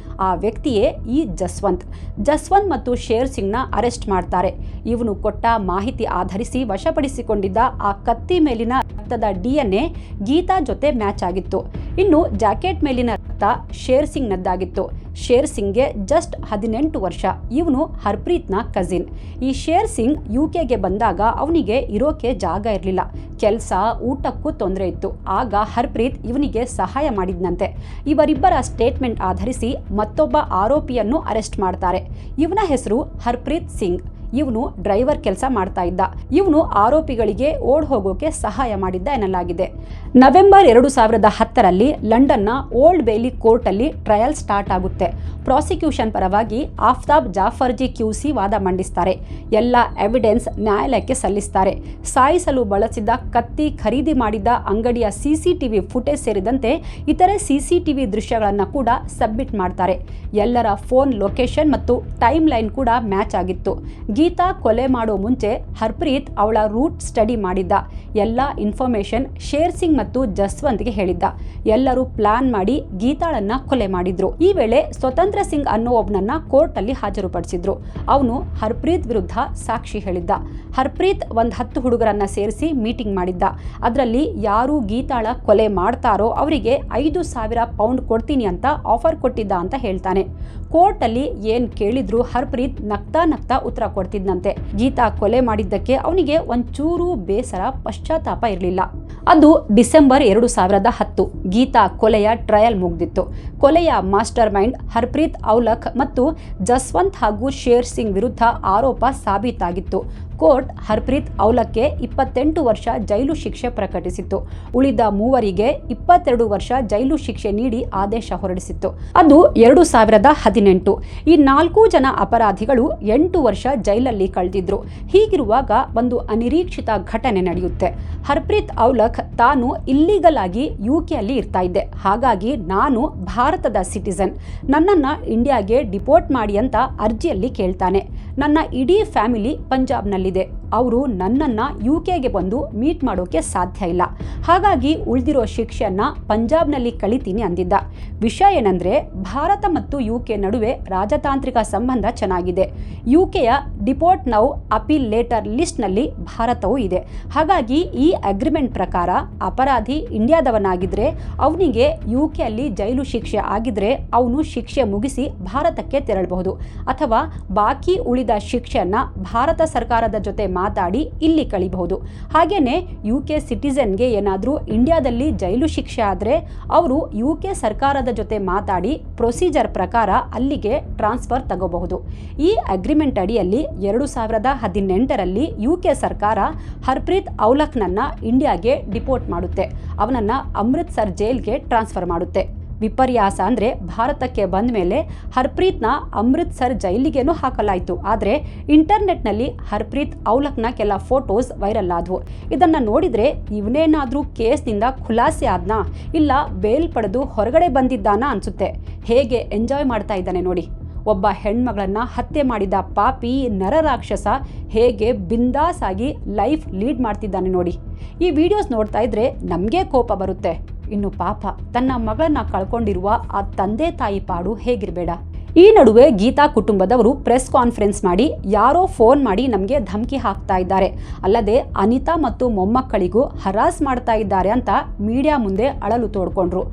ಆ ವ್ಯಕ್ತಿಯೇ ಈ ಜಸ್ವಂತ್ ಮತ್ತು ಶೇರ್ ಸಿಂಗ್ನ ಅರೆಸ್ಟ್ ಮಾಡ್ತಾರೆ. ಇವನು ಕೊಟ್ಟ ಮಾಹಿತಿ ಆಧರಿಸಿ ವಶಪಡಿಸಿಕೊಂಡಿದ್ದ ಆ ಕತ್ತಿ ಮೇಲಿನ ರಕ್ತದ DNA ಗೀತಾ ಜೊತೆ ಮ್ಯಾಚ್ ಆಗಿತ್ತು. ಇನ್ನು ಜಾಕೆಟ್ ಮೇಲಿನ ರಕ್ತ ಶೇರ್ ಸಿಂಗ್ನದ್ದಾಗಿತ್ತು. ಶೇರ್ ಸಿಂಗ್ಗೆ ಜಸ್ಟ್ 18 ವರ್ಷ. ಇವನು ಹರ್ಪ್ರೀತ್ನ ಕಸಿನ್. ಈ ಶೇರ್ ಸಿಂಗ್ UKಗೆ ಬಂದಾಗ ಅವನಿಗೆ ಇರೋಕೆ ಜಾಗ ಇರಲಿಲ್ಲ. ಕೆಲಸ ಊಟಕ್ಕೂ ತೊಂದರೆ ಇತ್ತು. ಆಗ ಹರ್ಪ್ರೀತ್ ಇವನಿಗೆ ಸಹಾಯ ಮಾಡಿದ್ನಂತೆ. ಇವರಿಬ್ಬರ ಸ್ಟೇಟ್ಮೆಂಟ್ ಆಧರಿಸಿ ಮತ್ತೊಬ್ಬ ಆರೋಪಿಯನ್ನು ಅರೆಸ್ಟ್ ಮಾಡ್ತಾರೆ. ಇವನ ಹೆಸರು ಹರ್ಪ್ರೀತ್ ಸಿಂಗ್. ಇವನು ಡ್ರೈವರ್ ಕೆಲಸ ಮಾಡ್ತಾ ಇದ್ದ. ಇವನು ಆರೋಪಿಗಳಿಗೆ ಓಡ್ ಹೋಗೋಕೆ ಸಹಾಯ ಮಾಡಿದ್ದ ಎನ್ನಲಾಗಿದೆ. ನವೆಂಬರ್ 2010ರಲ್ಲಿ ಲಂಡನ್ನ ಓಲ್ಡ್ ಬೇಲಿ ಕೋರ್ಟಲ್ಲಿ ಟ್ರಯಲ್ ಸ್ಟಾರ್ಟ್ ಆಗುತ್ತೆ. ಪ್ರಾಸಿಕ್ಯೂಷನ್ ಪರವಾಗಿ ಆಫ್ತಾಬ್ ಜಾಫರ್ಜಿ QC ವಾದ ಮಂಡಿಸ್ತಾರೆ. ಎಲ್ಲ ಎವಿಡೆನ್ಸ್ ನ್ಯಾಯಾಲಯಕ್ಕೆ ಸಲ್ಲಿಸ್ತಾರೆ. ಸಾಯಿಸಲು ಬಳಸಿದ್ದ ಕತ್ತಿ, ಖರೀದಿ ಮಾಡಿದ್ದ ಅಂಗಡಿಯ CCTV ಫುಟೇಜ್ ಸೇರಿದಂತೆ ಇತರೆ CCTV ದೃಶ್ಯಗಳನ್ನು ಕೂಡ ಸಬ್ಮಿಟ್ ಮಾಡ್ತಾರೆ. ಎಲ್ಲರ ಫೋನ್ ಲೊಕೇಶನ್ ಮತ್ತು ಟೈಮ್ ಲೈನ್ ಕೂಡ ಮ್ಯಾಚ್ ಆಗಿತ್ತು. ಗೀತಾ ಕೊಲೆ ಮಾಡೋ ಮುಂಚೆ ಹರ್ಪ್ರೀತ್ ಅವಳ ರೂಟ್ ಸ್ಟಡಿ ಮಾಡಿದ್ದ. ಎಲ್ಲ ಇನ್ಫಾರ್ಮೇಶನ್ ಶೇರ್ ಸಿಂಗ್ ಮತ್ತು ಜಸ್ವಂತ್ಗೆ ಹೇಳಿದ್ದ. ಎಲ್ಲರೂ ಪ್ಲಾನ್ ಮಾಡಿ ಗೀತಾಳನ್ನ ಕೊಲೆ ಮಾಡಿದ್ರು. ಈ ವೇಳೆ ಸ್ವತಂತ್ರ ಸಿಂಗ್ ಅನ್ನೋ ಒಬ್ಬನನ್ನ ಕೋರ್ಟ್ ಅಲ್ಲಿ ಹಾಜರುಪಡಿಸಿದ್ರು. ಅವನು ಹರ್ಪ್ರೀತ್ ವಿರುದ್ಧ ಸಾಕ್ಷಿ ಹೇಳಿದ್ದ. ಹರ್ಪ್ರೀತ್ 10 ಹುಡುಗರನ್ನ ಸೇರಿಸಿ ಮೀಟಿಂಗ್ ಮಾಡಿದ್ದ. ಅದರಲ್ಲಿ ಯಾರು ಗೀತಾಳ ಕೊಲೆ ಮಾಡ್ತಾರೋ ಅವರಿಗೆ 5,000 ಪೌಂಡ್ ಕೊಡ್ತೀನಿ ಅಂತ ಆಫರ್ ಕೊಟ್ಟಿದ್ದ ಅಂತ ಹೇಳ್ತಾನೆ. ಕೋರ್ಟ್ ಅಲ್ಲಿ ಏನ್ ಕೇಳಿದ್ರು ಹರ್ಪ್ರೀತ್ ನಗ್ತಾ ಉತ್ತರ ಕೊಡ್ತಿದ್ನಂತೆ. ಗೀತಾ ಕೊಲೆ ಮಾಡಿದ್ದಕ್ಕೆ ಅವನಿಗೆ ಒಂಚೂರು ಬೇಸರ, ಪಶ್ಚಾತ್ತಾಪ ಇರಲಿಲ್ಲ. ಅದು ಡಿಸೆಂಬರ್ 2010. ಗೀತಾ ಕೊಲೆಯ ಟ್ರಯಲ್ ಮುಗ್ದಿತ್ತು. ಕೊಲೆಯ ಮಾಸ್ಟರ್ ಮೈಂಡ್ ಹರ್ಪ್ರೀತ್ ಔಲಖ್ ಮತ್ತು ಜಸ್ವಂತ್ ಹಾಗೂ ಶೇರ್ ಸಿಂಗ್ ವಿರುದ್ಧ ಆರೋಪ ಸಾಬೀತಾಗಿತ್ತು. ಕೋರ್ಟ್ ಹರ್ಪ್ರೀತ್ ಔಲಖ್ಗೆ 28 ವರ್ಷ ಜೈಲು ಶಿಕ್ಷೆ ಪ್ರಕಟಿಸಿತ್ತು. ಉಳಿದ 3 22 ವರ್ಷ ಜೈಲು ಶಿಕ್ಷೆ ನೀಡಿ ಆದೇಶ ಹೊರಡಿಸಿತ್ತು. ಅದು 2018. ಈ 4 ಜನ ಅಪರಾಧಿಗಳು 8 ವರ್ಷ ಜೈಲಲ್ಲಿ ಕಳೆದಿದ್ರು. ಹೀಗಿರುವಾಗ ಒಂದು ಅನಿರೀಕ್ಷಿತ ಘಟನೆ ನಡೆಯುತ್ತೆ. ಹರ್ಪ್ರೀತ್ ಔಲಖ್ ತಾನು ಇಲ್ಲಿಗಲ್ ಆಗಿ UKಯಲ್ಲಿ ಇರ್ತಾ ಇದ್ದೆ, ಹಾಗಾಗಿ ನಾನು ಭಾರತದ ಸಿಟಿಸನ್, ನನ್ನನ್ನು ಇಂಡಿಯಾಗೆ ಡಿಪೋರ್ಟ್ ಮಾಡಿ ಅಂತ ಅರ್ಜಿಯಲ್ಲಿ ಕೇಳ್ತಾನೆ. ನನ್ನ ಇಡೀ ಫ್ಯಾಮಿಲಿ ಪಂಜಾಬ್ನಲ್ಲಿದೆ. ಅವರು ನನ್ನನ್ನು UKಗೆ ಬಂದು ಮೀಟ್ ಮಾಡೋಕೆ ಸಾಧ್ಯ ಇಲ್ಲ, ಹಾಗಾಗಿ ಉಳಿದಿರೋ ಶಿಕ್ಷೆಯನ್ನ ಪಂಜಾಬ್ನಲ್ಲಿ ಕಳಿತೀನಿ ಅಂದಿದ್ದ. ವಿಷಯ ಏನಂದ್ರೆ ಭಾರತ ಮತ್ತು UK ನಡುವೆ ರಾಜತಾಂತ್ರಿಕ ಸಂಬಂಧ ಚೆನ್ನಾಗಿದೆ. UKಯ ಡಿಪೋರ್ಟ್ ನೌ ಅಪೀಲ್ ಲೇಟರ್ ಲಿಸ್ಟ್ನಲ್ಲಿ ಭಾರತವೂ ಇದೆ. ಹಾಗಾಗಿ ಈ ಅಗ್ರಿಮೆಂಟ್ ಪ್ರಕಾರ ಅಪರಾಧಿ ಇಂಡಿಯಾದವನಾಗಿದ್ರೆ ಅವನಿಗೆ UKಯಲ್ಲಿ ಜೈಲು ಶಿಕ್ಷೆ ಆಗಿದ್ರೆ ಅವನು ಶಿಕ್ಷೆ ಮುಗಿಸಿ ಭಾರತಕ್ಕೆ ತೆರಳಬಹುದು, ಅಥವಾ ಬಾಕಿ ಉಳಿದ ಶಿಕ್ಷೆಯನ್ನ ಭಾರತ ಸರ್ಕಾರದ ಜೊತೆ ಮಾತಾಡಿ ಇಲ್ಲಿ ಕಳಿಬಹುದು. ಹಾಗೇನೆ UK ಸಿಟಿಸನ್ಗೆ ಏನಾದರೂ ಇಂಡಿಯಾದಲ್ಲಿ ಜೈಲು ಶಿಕ್ಷೆ ಆದರೆ ಅವರು UK ಸರ್ಕಾರದ ಜೊತೆ ಮಾತಾಡಿ ಪ್ರೊಸೀಜರ್ ಪ್ರಕಾರ ಅಲ್ಲಿಗೆ ಟ್ರಾನ್ಸ್ಫರ್ ತಗೋಬಹುದು. ಈ ಅಗ್ರಿಮೆಂಟ್ ಅಡಿಯಲ್ಲಿ 2018ರಲ್ಲಿ UK ಸರ್ಕಾರ ಹರ್ಪ್ರೀತ್ ಔಲಖ್ನನ್ನ ಇಂಡಿಯಾಗೆ ಡಿಪೋರ್ಟ್ ಮಾಡುತ್ತೆ. ಅವನನ್ನ ಅಮೃತ್ಸರ್ ಜೈಲ್ಗೆ ಟ್ರಾನ್ಸ್ಫರ್ ಮಾಡುತ್ತೆ. ವಿಪರ್ಯಾಸ ಅಂದರೆ ಭಾರತಕ್ಕೆ ಬಂದ ಮೇಲೆ ಹರ್ಪ್ರೀತ್ನ ಅಮೃತ್ಸರ್ ಜೈಲಿಗೇನೂ ಹಾಕಲಾಯಿತು. ಆದರೆ ಇಂಟರ್ನೆಟ್ನಲ್ಲಿ ಹರ್ಪ್ರೀತ್ ಔಲಖ್ನ ಕೆಲ ಫೋಟೋಸ್ ವೈರಲ್ ಆದವು. ಇದನ್ನು ನೋಡಿದರೆ ಇವನೇನಾದರೂ ಕೇಸ್ನಿಂದ ಖುಲಾಸೆ ಆದ್ನಾ, ಇಲ್ಲ ಬೇಲ್ ಪಡೆದು ಹೊರಗಡೆ ಬಂದಿದ್ದಾನಾ ಅನಿಸುತ್ತೆ. ಹೇಗೆ ಎಂಜಾಯ್ ಮಾಡ್ತಾ ಇದ್ದಾನೆ ನೋಡಿ. ಒಬ್ಬ ಹೆಣ್ಮಗಳನ್ನು ಹತ್ಯೆ ಮಾಡಿದ ಪಾಪಿ ನರರಾಕ್ಷಸ ಹೇಗೆ ಬಿಂದಾಸ್ ಆಗಿ ಲೈಫ್ ಲೀಡ್ ಮಾಡ್ತಿದ್ದಾನೆ ನೋಡಿ. ಈ ವಿಡಿಯೋಸ್ ನೋಡ್ತಾ ಇದ್ರೆ ನಮಗೆ ಕೋಪ ಬರುತ್ತೆ. ಇನ್ನು ಪಾಪ ತನ್ನ ಮಗಳನ್ನ ಕಳ್ಕೊಂಡಿರುವ ಆ ತಂದೆ ತಾಯಿ ಪಾಡು ಹೇಗಿರಬೇಡ. ಈ ನಡುವೆ ಗೀತಾ ಕುಟುಂಬದವರು ಪ್ರೆಸ್ ಕಾನ್ಫರೆನ್ಸ್ ಮಾಡಿ ಯಾರೋ ಫೋನ್ ಮಾಡಿ ನಮಗೆ ಧಮಕಿ ಹಾಕ್ತಾ ಇದ್ದಾರೆ, ಅಲ್ಲದೆ ಅನಿತಾ ಮತ್ತು ಮೊಮ್ಮಕ್ಕಳಿಗೂ ಹರಾಸ್ ಮಾಡ್ತಾ ಇದ್ದಾರೆ ಅಂತ ಮೀಡಿಯಾ ಮುಂದೆ ಅಳಲು ತೋಡ್ಕೊಂಡ್ರು.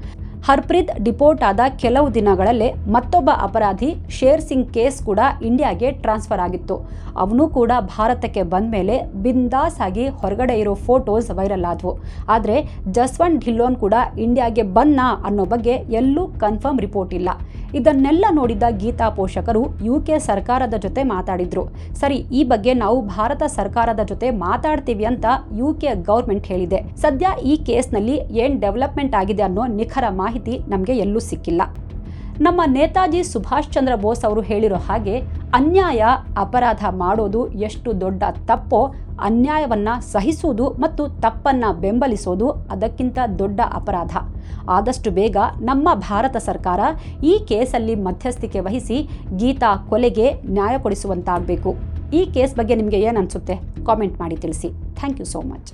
ಹರ್ಪ್ರೀತ್ ಡಿಪೋರ್ಟ್ ಆದ ಕೆಲವು ದಿನಗಳಲ್ಲೇ ಮತ್ತೊಬ್ಬ ಅಪರಾಧಿ ಶೇರ್ ಸಿಂಗ್ ಕೇಸ್ ಕೂಡ ಇಂಡಿಯಾಗೆ ಟ್ರಾನ್ಸ್ಫರ್ ಆಗಿತ್ತು. ಅವನು ಕೂಡ ಭಾರತಕ್ಕೆ ಬಂದ ಮೇಲೆ ಬಿಂದಾಸ್ ಆಗಿ ಹೊರಗಡೆ ಇರೋ ಫೋಟೋಸ್ ವೈರಲ್ ಆದವು. ಆದರೆ ಜಸ್ವಂತ್ ಢಿಲ್ಲೋನ್ ಕೂಡ ಇಂಡಿಯಾಗೆ ಬಂದ್ನಾ ಅನ್ನೋ ಬಗ್ಗೆ ಎಲ್ಲೂ ಕನ್ಫರ್ಮ್ ರಿಪೋರ್ಟ್ ಇಲ್ಲ. ಇದನ್ನೆಲ್ಲ ನೋಡಿದ ಗೀತಾ ಪೋಷಕರು UK ಸರ್ಕಾರದ ಜೊತೆ ಮಾತಾಡಿದ್ರು. ಸರಿ, ಈ ಬಗ್ಗೆ ನಾವು ಭಾರತ ಸರ್ಕಾರದ ಜೊತೆ ಮಾತಾಡ್ತೀವಿ ಅಂತ UK ಗೌರ್ಮೆಂಟ್ ಹೇಳಿದೆ. ಸದ್ಯ ಈ ಕೇಸ್ನಲ್ಲಿ ಏನ್ ಡೆವಲಪ್ಮೆಂಟ್ ಆಗಿದೆ ಅನ್ನೋ ನಿಖರ ಮಾಹಿತಿ ನಮಗೆ ಎಲ್ಲೂ ಸಿಕ್ಕಿಲ್ಲ. ನಮ್ಮ ನೇತಾಜಿ ಸುಭಾಷ್ ಚಂದ್ರ ಬೋಸ್ ಅವರು ಹೇಳಿರೋ ಹಾಗೆ ಅನ್ಯಾಯ ಅಪರಾಧ ಮಾಡೋದು ಎಷ್ಟು ದೊಡ್ಡ ತಪ್ಪೋ, ಅನ್ಯಾಯವನ್ನು ಸಹಿಸುವುದು ಮತ್ತು ತಪ್ಪನ್ನು ಬೆಂಬಲಿಸೋದು ಅದಕ್ಕಿಂತ ದೊಡ್ಡ ಅಪರಾಧ. ಆದಷ್ಟು ಬೇಗ ನಮ್ಮ ಭಾರತ ಸರ್ಕಾರ ಈ ಕೇಸಲ್ಲಿ ಮಧ್ಯಸ್ಥಿಕೆ ವಹಿಸಿ ಗೀತಾ ಕೊಲೆಗೆ ನ್ಯಾಯ ಕೊಡಿಸುವಂತಾಗಬೇಕು. ಈ ಕೇಸ್ ಬಗ್ಗೆ ನಿಮಗೆ ಏನು ಅನಿಸುತ್ತೆ? ಕಾಮೆಂಟ್ ಮಾಡಿ ತಿಳಿಸಿ. Thank you so much.